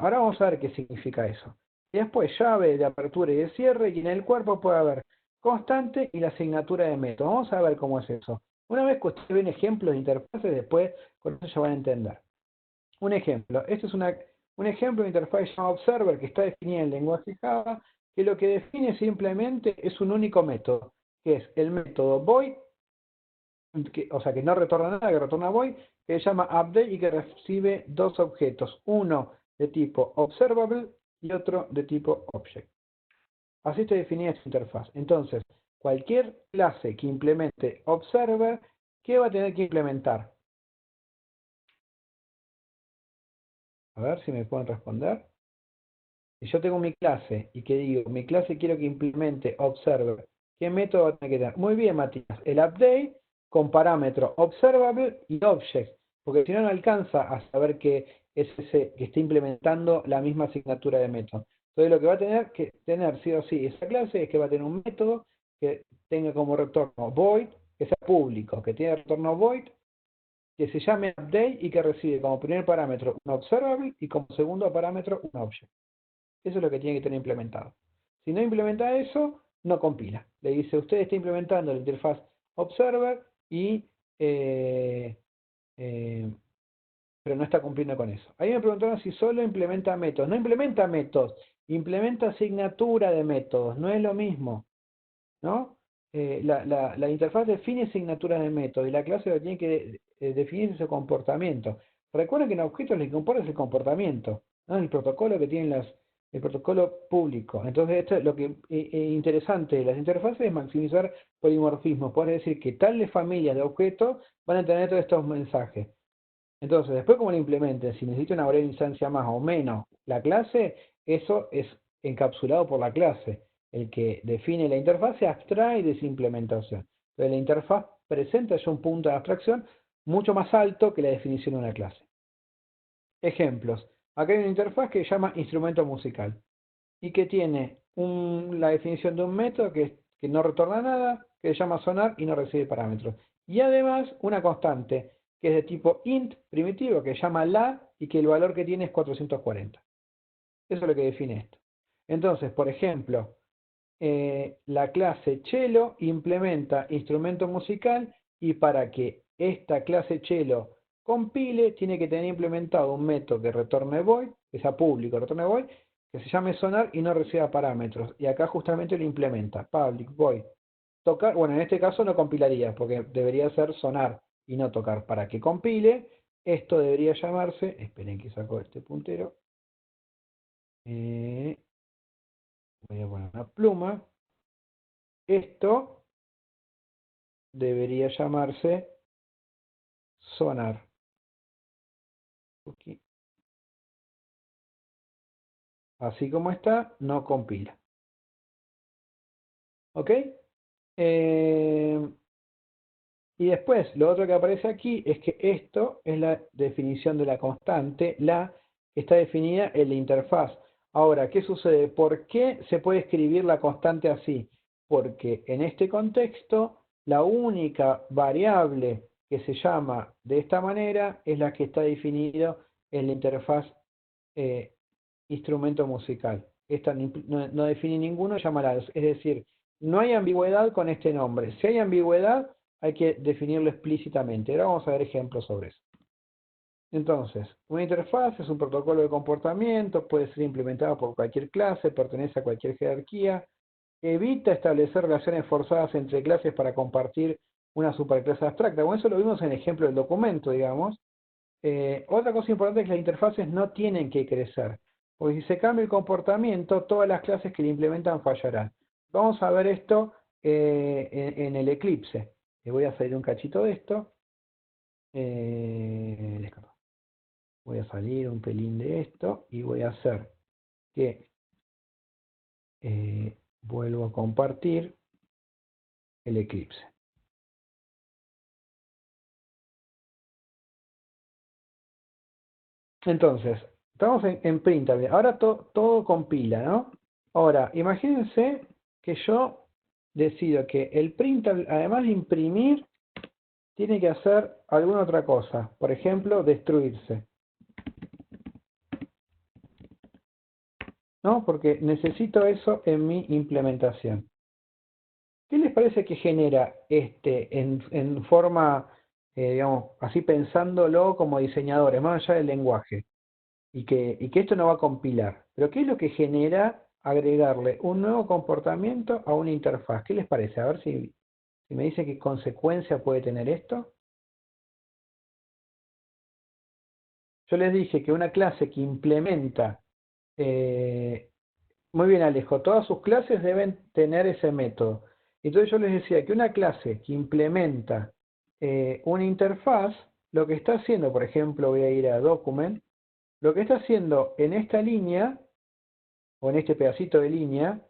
Ahora vamos a ver qué significa eso. Y después llave de apertura y de cierre, y en el cuerpo puede haber constante y la asignatura de método. Vamos a ver cómo es eso. Una vez que ustedes ven ejemplos de interfaces, después con eso ya van a entender. Un ejemplo. Este es un ejemplo de interfaz llamado Observer que está definida en el lenguaje Java, que lo que define simplemente es un único método, que es el método void, o sea que no retorna nada, que retorna void, que se llama update y que recibe dos objetos, uno de tipo observable y otro de tipo object. Así está definida esta interfaz. Entonces, cualquier clase que implemente observer, ¿qué va a tener que implementar? A ver si me pueden responder. Si yo tengo mi clase y que digo, mi clase quiero que implemente observer, ¿qué método va a tener que tener? Muy bien, Matías, el update con parámetro observable y object, porque si no, no alcanza a saber que es ese que está implementando la misma asignatura de método. Entonces lo que va a tener que tener sí o sí esa clase es que va a tener un método que tenga como retorno void, que sea público, que tenga retorno void, que se llame update y que recibe como primer parámetro un observable y como segundo parámetro un object. Eso es lo que tiene que tener implementado. Si no implementa eso, no compila. Le dice, usted está implementando la interfaz Observer y pero no está cumpliendo con eso. Ahí me preguntaron si solo implementa métodos. No implementa métodos, implementa asignatura de métodos. No es lo mismo, ¿no? La interfaz define asignatura de método y la clase lo tiene que definir ese comportamiento. Recuerden que en objetos lo que importa es el comportamiento, ¿no? El protocolo que tienen el protocolo público. Entonces, esto es lo que interesante de las interfaces es maximizar polimorfismo. Puede decir que tales familias de objetos van a tener todos estos mensajes. Entonces, después como lo implementen, si necesito una breve instancia más o menos la clase, eso es encapsulado por la clase. El que define la interfaz se abstrae de esa implementación. Entonces, la interfaz presenta ya un punto de abstracción mucho más alto que la definición de una clase. Ejemplos. Acá hay una interfaz que se llama instrumento musical y que tiene la definición de un método que no retorna nada, que se llama sonar y no recibe parámetros. Y además una constante que es de tipo int primitivo, que se llama la y que el valor que tiene es 440. Eso es lo que define esto. Entonces, por ejemplo, la clase Cello implementa instrumento musical y para que esta clase Cello compile, tiene que tener implementado un método que retorne void, que sea público, retorne void, que se llame sonar y no reciba parámetros. Y acá justamente lo implementa, public void. Tocar, bueno, en este caso no compilaría, porque debería ser sonar y no tocar. Para que compile, esto debería llamarse, esperen que saco este puntero, voy a poner una pluma, esto debería llamarse sonar. Okay. Así como está, no compila. ¿Ok? Y después, lo otro que aparece aquí es que esto es la definición de la constante, la que está definida en la interfaz. Ahora, ¿qué sucede? ¿Por qué se puede escribir la constante así? Porque en este contexto, la única variable que se llama de esta manera es la que está definida en la interfaz instrumento musical. Esta no define ninguno, llámala. Es decir, no hay ambigüedad con este nombre. Si hay ambigüedad, hay que definirlo explícitamente. Ahora vamos a ver ejemplos sobre eso. Entonces, una interfaz es un protocolo de comportamiento, puede ser implementado por cualquier clase, pertenece a cualquier jerarquía, evita establecer relaciones forzadas entre clases para compartir una superclase abstracta. Bueno, eso lo vimos en el ejemplo del documento, digamos. Otra cosa importante es que las interfaces no tienen que crecer, porque si se cambia el comportamiento, todas las clases que le implementan fallarán. Vamos a ver esto en el Eclipse. Le voy a salir un cachito de esto. Voy a salir un pelín de esto y voy a hacer que vuelvo a compartir el Eclipse. Entonces, estamos en Printable. Ahora todo compila, ¿no? Ahora, imagínense que yo decido que el Printable, además de imprimir, tiene que hacer alguna otra cosa. Por ejemplo, destruirse. ¿No? Porque necesito eso en mi implementación. ¿Qué les parece que genera en forma, digamos, así pensándolo como diseñadores, más allá del lenguaje? Y que esto no va a compilar. Pero ¿qué es lo que genera agregarle un nuevo comportamiento a una interfaz? ¿Qué les parece? A ver si me dice qué consecuencia puede tener esto. Yo les dije que una clase que implementa, muy bien Alejo, todas sus clases deben tener ese método. Entonces yo les decía que una clase que implementa una interfaz, lo que está haciendo, por ejemplo, voy a ir a Document, lo que está haciendo en esta línea, o en este pedacito de línea,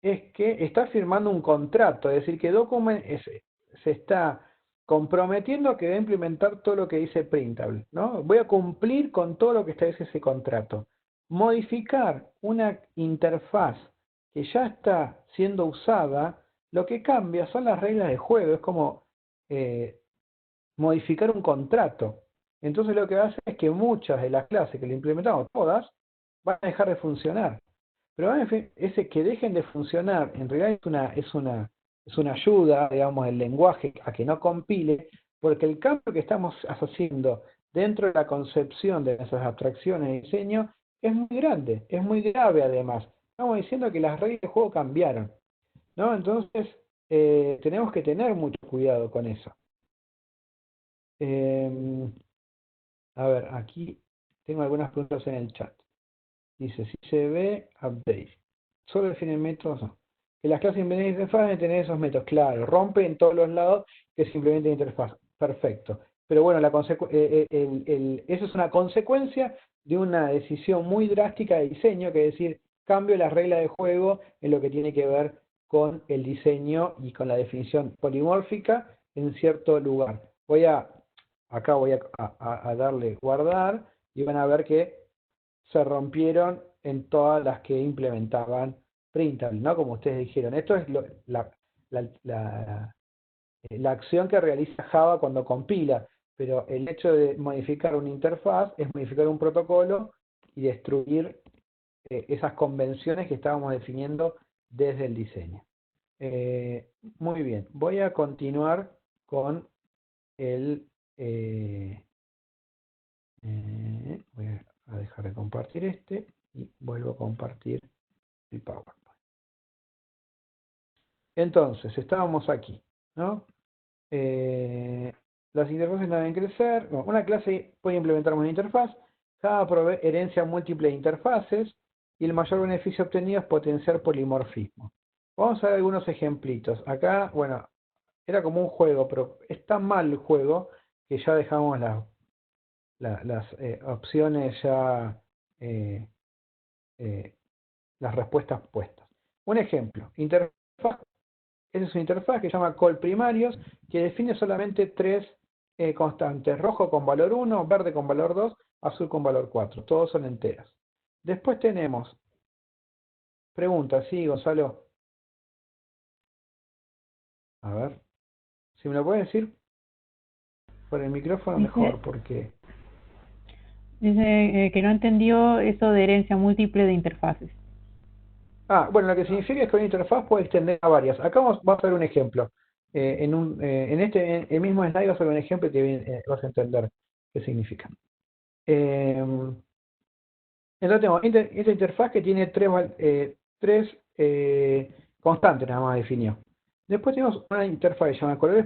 es que está firmando un contrato, es decir, que Document se está comprometiendo a que va a implementar todo lo que dice Printable, ¿no? Voy a cumplir con todo lo que establece ese contrato. Modificar una interfaz que ya está siendo usada, lo que cambia son las reglas de juego, es como modificar un contrato. Entonces lo que hace es que muchas de las clases que le implementamos, todas, van a dejar de funcionar. Pero ese que dejen de funcionar, en realidad es una ayuda, digamos, del lenguaje a que no compile, porque el cambio que estamos haciendo dentro de la concepción de esas abstracciones de diseño es muy grande, es muy grave además. Estamos diciendo que las reglas de juego cambiaron, ¿no? Entonces, tenemos que tener mucho cuidado con eso. A ver, aquí tengo algunas preguntas en el chat. Dice, si se ve, update. Solo definen métodos, no. Que las clases implementan interfaz deben tener esos métodos. Claro, rompe en todos los lados que simplemente interfaz. Perfecto. Pero bueno, eso es una consecuencia de una decisión muy drástica de diseño, que es decir, cambio las reglas de juego en lo que tiene que ver con el diseño y con la definición polimórfica en cierto lugar. Acá voy a darle guardar y van a ver que se rompieron en todas las que implementaban Printable, ¿no? Como ustedes dijeron. Esto es la acción que realiza Java cuando compila, pero el hecho de modificar una interfaz es modificar un protocolo y destruir esas convenciones que estábamos definiendo desde el diseño. Muy bien, voy a continuar con el... voy a dejar de compartir y vuelvo a compartir el PowerPoint. Entonces, estábamos aquí, ¿no? Las interfaces no deben crecer. Bueno, una clase puede implementar una interfaz. Java provee herencia múltiple de interfaces y el mayor beneficio obtenido es potenciar polimorfismo. Vamos a ver algunos ejemplitos. Acá, bueno, era como un juego, pero es tan mal el juego que ya dejamos las opciones ya, las respuestas puestas. Un ejemplo, interfaz. Esa es una interfaz que se llama call primarios, que define solamente tres constantes: rojo con valor 1, verde con valor 2, azul con valor 4. Todos son enteras. Después tenemos preguntas, ¿sí, Gonzalo? A ver, si me lo puedes decir por el micrófono mejor, porque... Dice que no entendió eso de herencia múltiple de interfaces. Bueno, lo que significa es que una interfaz puede extender a varias. Acá vamos a ver un ejemplo. En el mismo slide vas a ver un ejemplo que vas a entender qué significa. Entonces tenemos esta interfaz que tiene tres constantes, nada más definió. Después tenemos una interfaz que se llama colores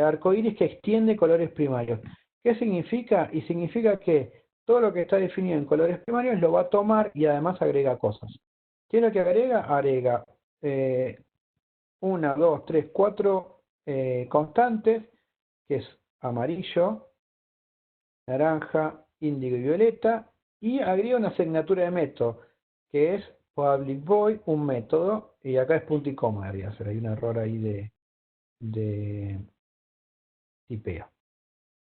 arcoíris, que extiende colores primarios. ¿Qué significa? Y significa que todo lo que está definido en colores primarios lo va a tomar y además agrega cosas. ¿Qué es lo que agrega? Agrega 1, 2, 3, 4 constantes, que es amarillo, naranja, índigo y violeta, y agrega una asignatura de método, que es public void, un método, y acá es punto y coma, debería ser, hay un error ahí de tipeo.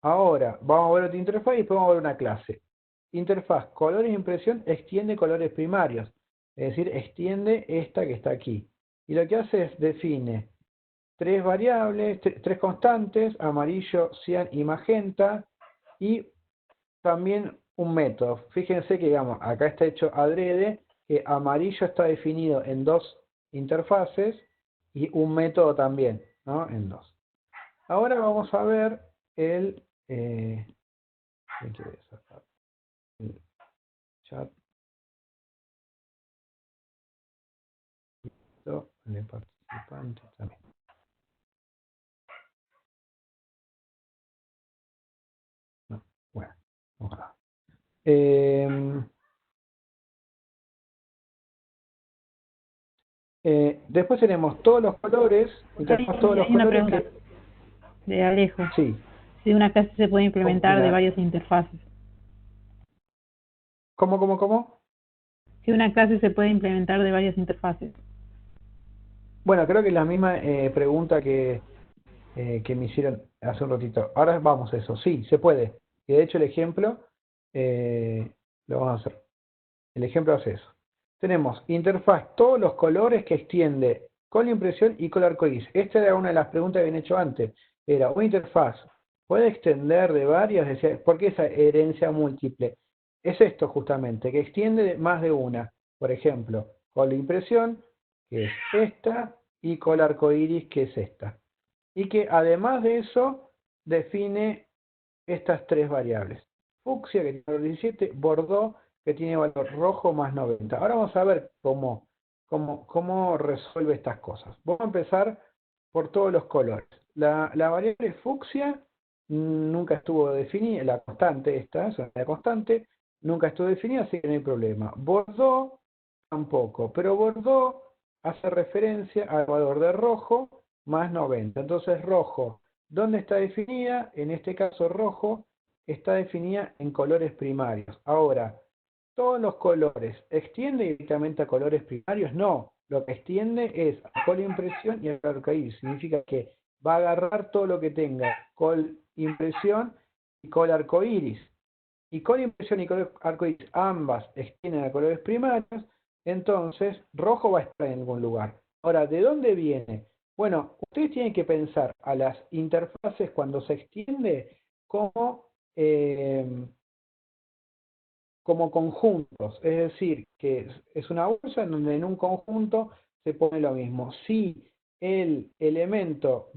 Ahora, vamos a ver otra interfaz y después vamos a ver una clase. Interfaz, colores de impresión, extiende colores primarios. Es decir, extiende esta que está aquí. Y lo que hace es define tres variables, tres constantes, amarillo, cian y magenta, y también un método. Fíjense que, digamos, acá está hecho adrede, que amarillo está definido en dos interfaces y un método también, ¿no? En dos. Ahora vamos a ver el chat. El participante también. No, bueno, ojalá. Después tenemos todos los colores, interfaz todos los Hay una colores pregunta de Alejo. Sí. Si una clase se puede implementar de Mira. varias interfaces. ¿Cómo? Si una clase se puede implementar de varias interfaces. Bueno, creo que es la misma pregunta que me hicieron hace un ratito. Ahora vamos a eso. Sí, se puede. Y de hecho el ejemplo lo vamos a hacer. El ejemplo hace eso. Tenemos interfaz, todos los colores que extiende con la impresión y con el arcoíris. Esta era una de las preguntas que habían hecho antes. Era, una interfaz puede extender de varias, decía, ¿por qué esa herencia múltiple? Es esto justamente, que extiende de más de una. Por ejemplo, con la impresión, que es esta, y con el arcoíris, que es esta. Y que además de eso, define estas tres variables. Fucsia, que tiene valor 17, Bordeaux, que tiene valor rojo más 90. Ahora vamos a ver cómo resuelve estas cosas. Vamos a empezar por todos los colores. La variable fucsia nunca estuvo definida, la constante esta, es una constante, nunca estuvo definida, así que no hay problema. Bordeaux tampoco, pero Bordeaux hace referencia al valor de rojo más 90. Entonces rojo, ¿dónde está definida? En este caso rojo está definida en colores primarios. Ahora, ¿todos los colores extiende directamente a colores primarios? No, lo que extiende es a col impresión y a arcoíris. Significa que va a agarrar todo lo que tenga col impresión y col arcoíris. Y col impresión y col arcoíris ambas extienden a colores primarios, entonces rojo va a estar en algún lugar. Ahora, ¿de dónde viene? Bueno, ustedes tienen que pensar a las interfaces cuando se extiende como conjuntos, es decir, que es una bolsa en donde en un conjunto se pone lo mismo. Si el elemento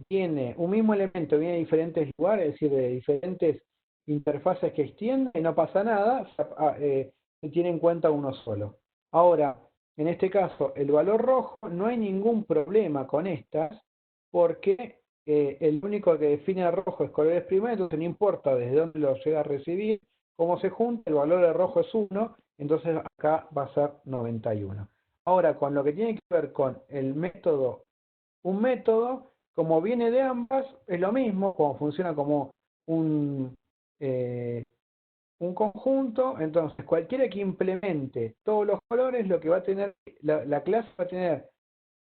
un mismo elemento viene de diferentes lugares, es decir, de diferentes interfaces que extienden, no pasa nada, se tiene en cuenta uno solo. Ahora, en este caso, el valor rojo, no hay ningún problema con estas, porque el único que define el rojo es colores primarios, entonces no importa desde dónde lo llega a recibir, como se junta, el valor de rojo es 1, entonces acá va a ser 91. Ahora, con lo que tiene que ver con el método, un método, como viene de ambas, es lo mismo, como funciona como un conjunto, entonces cualquiera que implemente todos los colores, lo que va a tener, la clase va a tener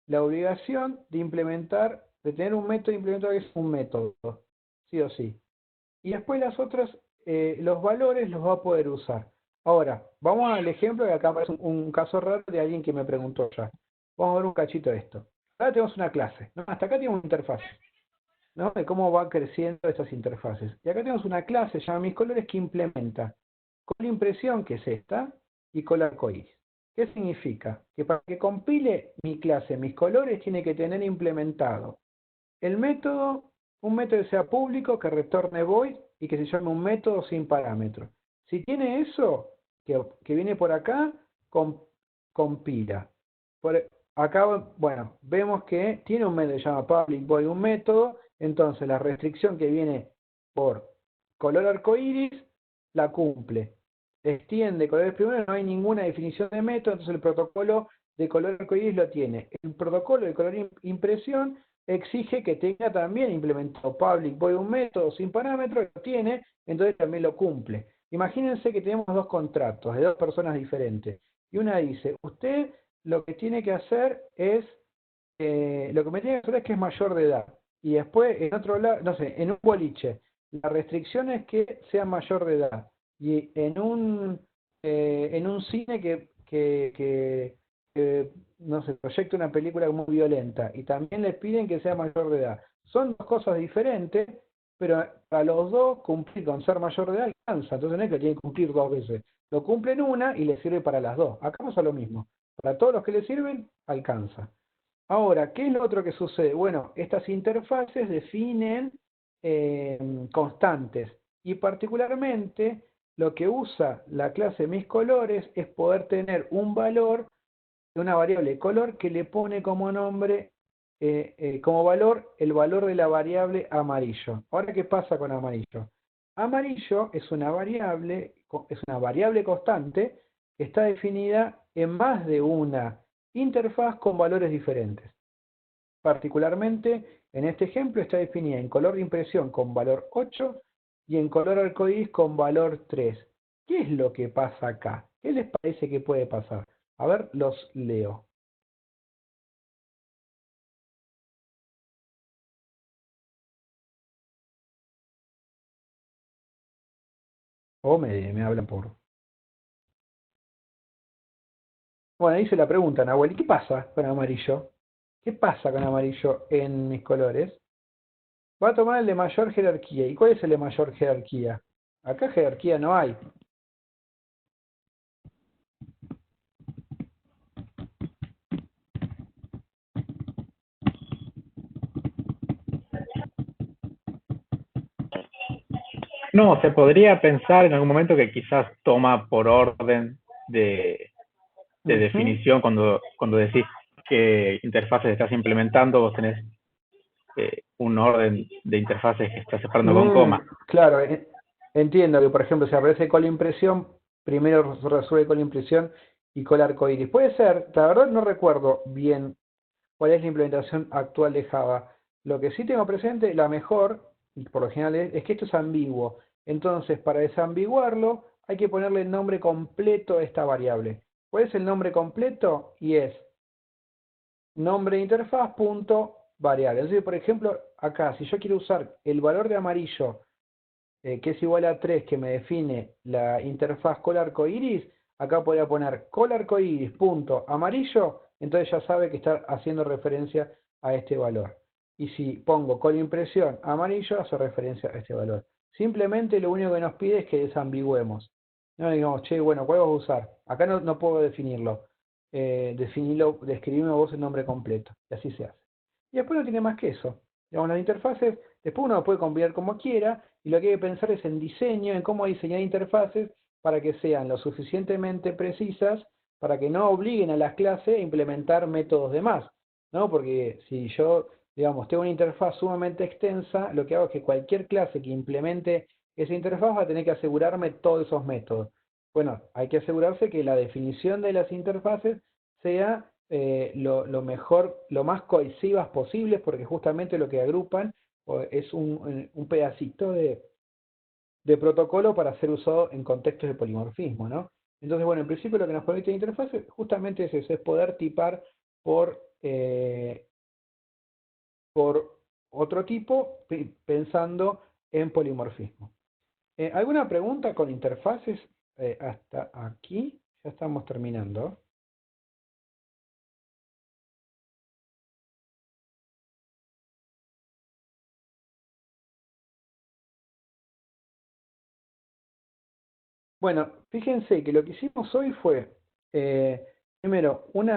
la obligación de implementar, de tener un método implementado que es un método, sí o sí. Y después las otras, los valores los va a poder usar. Ahora, vamos al ejemplo, que acá aparece un caso raro de alguien que me preguntó ya. Vamos a ver un cachito de esto. Ahora tenemos una clase, ¿no? Hasta acá tenemos una interfaz, ¿no? De cómo van creciendo estas interfaces. Y acá tenemos una clase llamada mis colores que implementa con la impresión, que es esta, y con el arcoíris. ¿Qué significa? Que para que compile mi clase, mis colores, tiene que tener implementado el método, un método que sea público, que retorne void y que se llame un método sin parámetro. Si tiene eso, que viene por acá, compila. Por acá, bueno, vemos que tiene un método que se llama public void, un método, entonces la restricción que viene por color arcoíris la cumple. Extiende colores primarios, no hay ninguna definición de método, entonces el protocolo de color arcoíris lo tiene. El protocolo de color impresión exige que tenga también implementado public void, un método sin parámetros, lo tiene, entonces también lo cumple. Imagínense que tenemos dos contratos de dos personas diferentes. Y una dice, usted lo que tiene que hacer es, lo que me tiene que hacer es que es mayor de edad. Y después, en otro lado, no sé, en un boliche, la restricción es que sea mayor de edad. Y en un cine que, no sé, proyecta una película muy violenta y también les piden que sea mayor de edad. Son dos cosas diferentes, pero a los dos cumplir con ser mayor de edad alcanza. Entonces no es que tienen que cumplir dos veces. Lo cumplen una y les sirve para las dos. Acá pasa lo mismo. Para todos los que les sirven, alcanza. Ahora, ¿qué es lo otro que sucede? Bueno, estas interfaces definen constantes y particularmente lo que usa la clase MisColores es poder tener un valor de una variable color que le pone como nombre, como valor, el valor de la variable amarillo. Ahora, ¿qué pasa con amarillo? Amarillo es una variable constante que está definida en más de una interfaz con valores diferentes. Particularmente, en este ejemplo está definida en color de impresión con valor 8 y en color arcoíris con valor 3. ¿Qué es lo que pasa acá? ¿Qué les parece que puede pasar? A ver, los leo. O me hablan por... Bueno, ahí se la preguntan, Nahuel, ¿y qué pasa con amarillo? ¿Qué pasa con amarillo en mis colores? Va a tomar el de mayor jerarquía. ¿Y cuál es el de mayor jerarquía? Acá jerarquía no hay. No, se podría pensar en algún momento que quizás toma por orden de definición cuando decís qué interfaces estás implementando, vos tenés un orden de interfaces que estás separando con coma. Claro, entiendo que por ejemplo si aparece cola impresión, primero resuelve cola impresión y cola arcoíris. Puede ser, la verdad no recuerdo bien cuál es la implementación actual de Java. Lo que sí tengo presente, la mejor, y por lo general es que esto es ambiguo. Entonces, para desambiguarlo, hay que ponerle el nombre completo a esta variable. ¿Cuál es el nombre completo? Y es nombre de interfaz punto variable. Entonces, por ejemplo, acá, si yo quiero usar el valor de amarillo, que es igual a 3, que me define la interfaz cola arcoíris, acá podría poner cola arcoíris punto amarillo, entonces ya sabe que está haciendo referencia a este valor. Y si pongo cola impresión amarillo, hace referencia a este valor. Simplemente lo único que nos pide es que desambigüemos. No digamos, che, bueno, ¿cuál vas a usar? Acá no puedo definirlo. Describime vos el nombre completo. Y así se hace. Y después no tiene más que eso. Digamos, las interfaces, después uno lo puede combinar como quiera, y lo que hay que pensar es en diseño, en cómo diseñar interfaces para que sean lo suficientemente precisas, para que no obliguen a las clases a implementar métodos de más, ¿no? Porque si yo, digamos, tengo una interfaz sumamente extensa, lo que hago es que cualquier clase que implemente esa interfaz va a tener que asegurarme todos esos métodos. Bueno, hay que asegurarse que la definición de las interfaces sea lo mejor, lo más cohesivas posibles, porque justamente lo que agrupan es un pedacito de protocolo para ser usado en contextos de polimorfismo, ¿no? Entonces, bueno, en principio lo que nos permite la interfaz justamente es eso, es poder tipar por otro tipo, pensando en polimorfismo. ¿Alguna pregunta con interfaces hasta aquí? Ya estamos terminando. Bueno, fíjense que lo que hicimos hoy fue, primero, un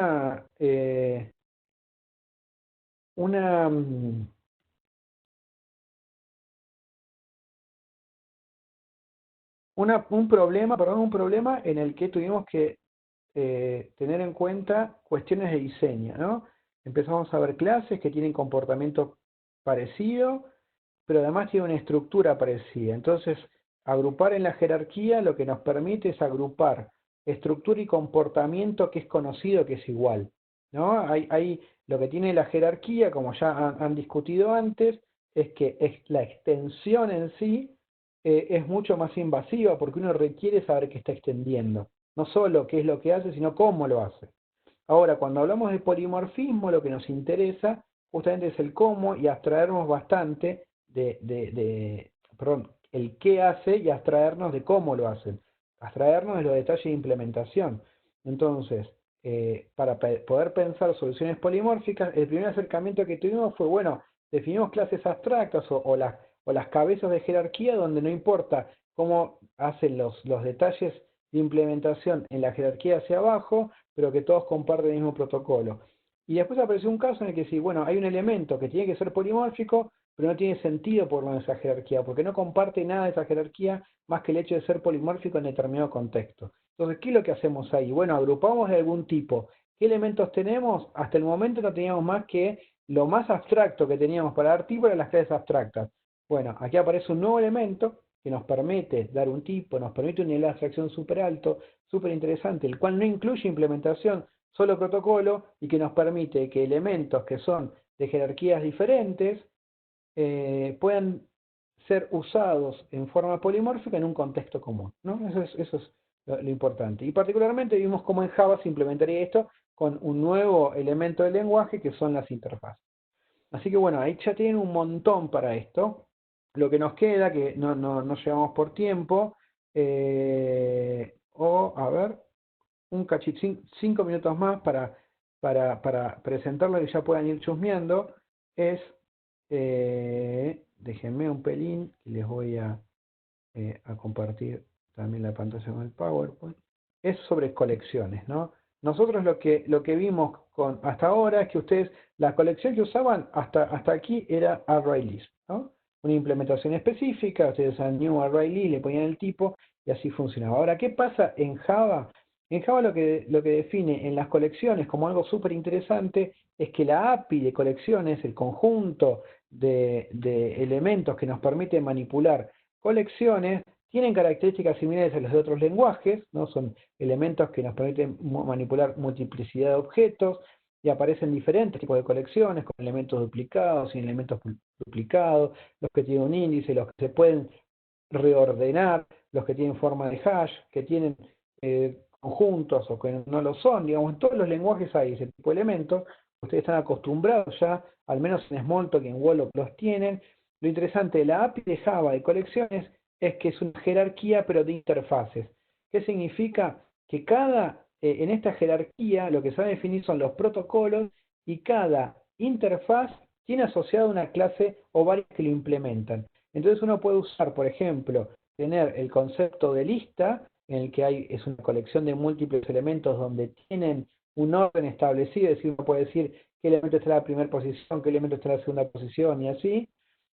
problema en el que tuvimos que tener en cuenta cuestiones de diseño, ¿no? Empezamos a ver clases que tienen comportamiento parecido, pero además tienen una estructura parecida. Entonces, agrupar en la jerarquía lo que nos permite es agrupar estructura y comportamiento que es conocido, que es igual, ¿no? Hay lo que tiene la jerarquía, como ya han discutido antes, es que es la extensión en sí es mucho más invasiva porque uno requiere saber qué está extendiendo. No solo qué es lo que hace, sino cómo lo hace. Ahora, cuando hablamos de polimorfismo, lo que nos interesa justamente es el cómo y abstraernos bastante perdón, el qué hace y abstraernos de cómo lo hacen, abstraernos de los detalles de implementación. Entonces, para poder pensar soluciones polimórficas, el primer acercamiento que tuvimos fue, bueno, definimos clases abstractas o las cabezas de jerarquía donde no importa cómo hacen los detalles de implementación en la jerarquía hacia abajo, pero que todos comparten el mismo protocolo. Y después apareció un caso en el que sí, bueno, hay un elemento que tiene que ser polimórfico, pero no tiene sentido por medio de esa jerarquía, porque no comparte nada de esa jerarquía más que el hecho de ser polimórfico en determinado contexto. Entonces, ¿qué es lo que hacemos ahí? Bueno, agrupamos de algún tipo. ¿Qué elementos tenemos? Hasta el momento no teníamos más que lo más abstracto que teníamos para dar tipo eran las clases abstractas. Bueno, aquí aparece un nuevo elemento que nos permite dar un tipo, nos permite un nivel de abstracción súper alto, súper interesante, el cual no incluye implementación, solo protocolo, y que nos permite que elementos que son de jerarquías diferentes puedan ser usados en forma polimórfica en un contexto común, ¿no? Eso es lo importante. Y particularmente vimos cómo en Java se implementaría esto con un nuevo elemento del lenguaje que son las interfaces. Así que bueno, ahí ya tienen un montón para esto. Lo que nos queda, que no llevamos por tiempo, a ver, un cachito, 5 minutos más para presentarlo y ya puedan ir chusmeando, es, déjenme un pelín, y les voy a compartir también la pantalla con el PowerPoint, es sobre colecciones, ¿no? Nosotros lo que vimos hasta ahora es que ustedes, la colección que usaban hasta aquí era ArrayList, ¿no? Una implementación específica, ustedes usan New ArrayList, le ponían el tipo y así funcionaba. Ahora, ¿qué pasa en Java? En Java lo que define en las colecciones como algo súper interesante es que la API de colecciones, el conjunto de elementos que nos permite manipular colecciones, tienen características similares a las de otros lenguajes, ¿no? Son elementos que nos permiten manipular multiplicidad de objetos y aparecen diferentes tipos de colecciones, con elementos duplicados y elementos duplicados, los que tienen un índice, los que se pueden reordenar, los que tienen forma de hash, que tienen conjuntos o que no lo son, digamos, en todos los lenguajes hay ese tipo de elementos, ustedes están acostumbrados ya, al menos en Smalltalk y en Wallop los tienen. Lo interesante de la API de Java de colecciones es que es una jerarquía pero de interfaces. ¿Qué significa? Que en esta jerarquía lo que se va a definir son los protocolos y cada interfaz tiene asociada una clase o varias que lo implementan. Entonces uno puede usar, por ejemplo, tener el concepto de lista, en el que es una colección de múltiples elementos donde tienen un orden establecido, es decir, uno puede decir qué elemento está en la primera posición, qué elemento está en la segunda posición y así,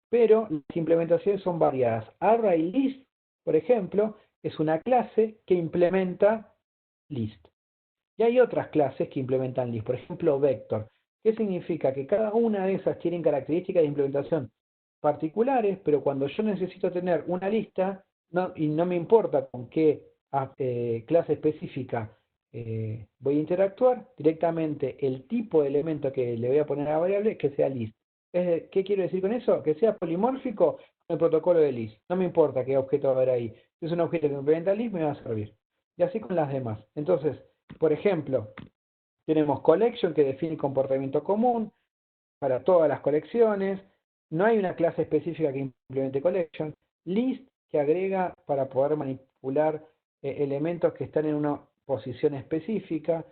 pero las implementaciones son variadas. ArrayList, por ejemplo, es una clase que implementa list. Y hay otras clases que implementan list, por ejemplo, vector. ¿Qué significa? Que cada una de esas tienen características de implementación particulares, pero cuando yo necesito tener una lista, y no me importa con qué clase específica voy a interactuar, directamente el tipo de elemento que le voy a poner a la variable es que sea list. ¿Qué quiero decir con eso? Que sea polimórfico con el protocolo de list. No me importa qué objeto va a haber ahí. Si es un objeto que implementa list, me va a servir. Y así con las demás. Entonces, por ejemplo, tenemos collection que define comportamiento común para todas las colecciones. No hay una clase específica que implemente collection. List que agrega para poder manipular elementos que están en una posición específica.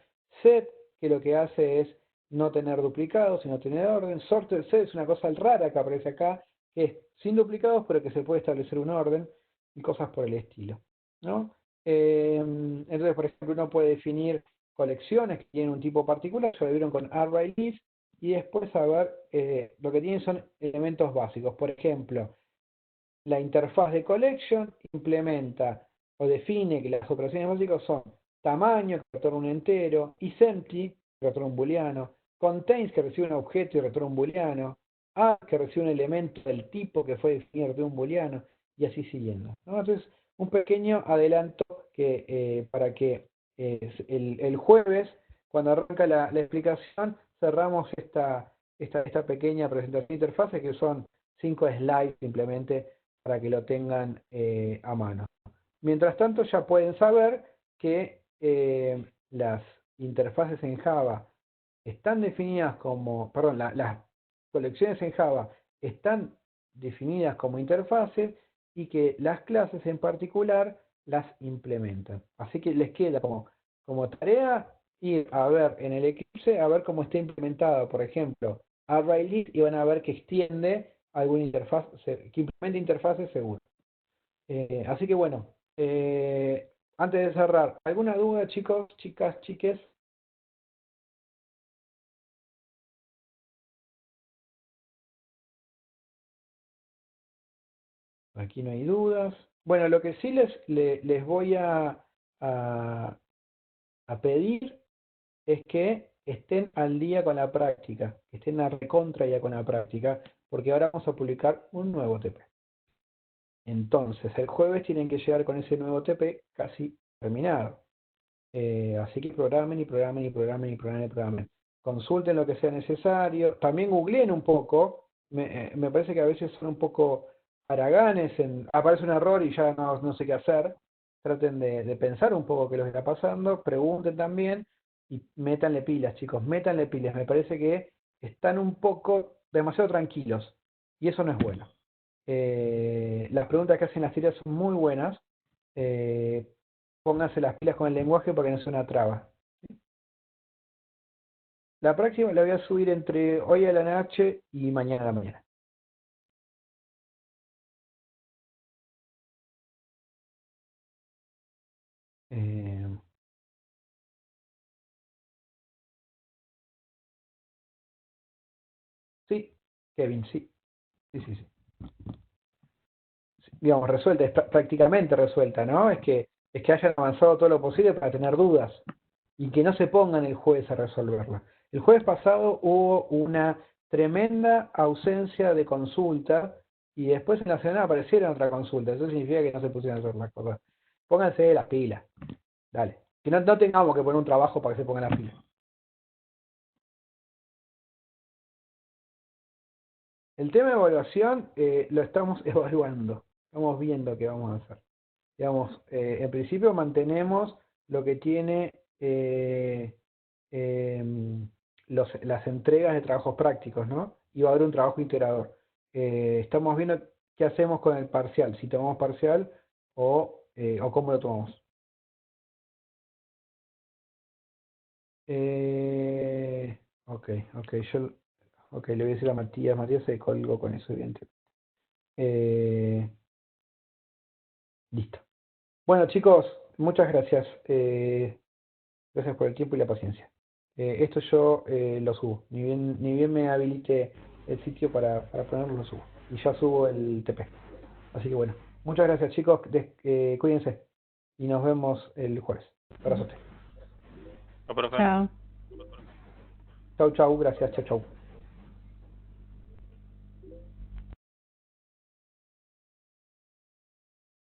Set que lo que hace es no tener duplicados, sino tener orden. Sorted set es una cosa rara que aparece acá, que es sin duplicados, pero que se puede establecer un orden y cosas por el estilo, ¿no? Entonces, por ejemplo, uno puede definir colecciones que tienen un tipo particular, ya lo vieron con ArrayList, y después a ver, lo que tienen son elementos básicos. Por ejemplo, la interfaz de collection implementa o define que las operaciones básicas son tamaño, que retorna un entero, isEmpty, que retorna un booleano, contains, que recibe un objeto y retorna un booleano, add, que recibe un elemento del tipo que fue definido y retorna un booleano, y así siguiendo, ¿no? Entonces, un pequeño adelanto que para que el jueves, cuando arranca la explicación, cerramos esta pequeña presentación de interfaces, que son 5 slides simplemente para que lo tengan a mano. Mientras tanto, ya pueden saber que las interfaces en Java están definidas como, perdón, las colecciones en Java están definidas como interfaces y que las clases en particular las implementan. Así que les queda como tarea ir a ver en el Eclipse, a ver cómo está implementada, por ejemplo, ArrayList, y van a ver que extiende alguna interfaz, que implementa interfaces seguro. Así que bueno, antes de cerrar, ¿alguna duda, chicos, chicas, chiques? Aquí no hay dudas. Bueno, lo que sí les voy a pedir es que estén al día con la práctica, que estén a recontra ya con la práctica, porque ahora vamos a publicar un nuevo TP. Entonces, el jueves tienen que llegar con ese nuevo TP casi terminado. Así que programen y programen y programen y programen y programen. Consulten lo que sea necesario. También googleen un poco. Me parece que a veces son un poco haraganes. Aparece un error y ya no sé qué hacer. Traten de pensar un poco qué es lo que está pasando. Pregunten también y métanle pilas, chicos. Métanle pilas. Me parece que están un poco demasiado tranquilos. Y eso no es bueno. Las preguntas que hacen las tiras son muy buenas. Pónganse las pilas con el lenguaje para que no sea una traba. La próxima la voy a subir entre hoy a la noche y mañana a la mañana. Sí, Kevin, sí. Sí. Digamos, resuelta, es prácticamente resuelta, ¿no? Es que hayan avanzado todo lo posible para tener dudas y que no se pongan el jueves a resolverla. El jueves pasado hubo una tremenda ausencia de consulta y después en la semana aparecieron otra consulta. Eso significa que no se pusieron a hacer las cosas. Pónganse las pilas. Dale. Que no tengamos que poner un trabajo para que se pongan las pilas. El tema de evaluación lo estamos evaluando. Estamos viendo qué vamos a hacer. Digamos, en principio mantenemos lo que tiene las entregas de trabajos prácticos, ¿no? Y va a haber un trabajo integrador. Estamos viendo qué hacemos con el parcial, si tomamos parcial o cómo lo tomamos. Ok, le voy a decir a Matías se colgó con eso, evidentemente. Listo. Bueno, chicos, muchas gracias. Gracias por el tiempo y la paciencia. Esto yo lo subo. Ni bien me habilite el sitio para ponerlo, lo subo. Y ya subo el TP. Así que bueno. Muchas gracias, chicos. Cuídense. Y nos vemos el jueves. Abrazote. Chao. Chau. Gracias. Chau.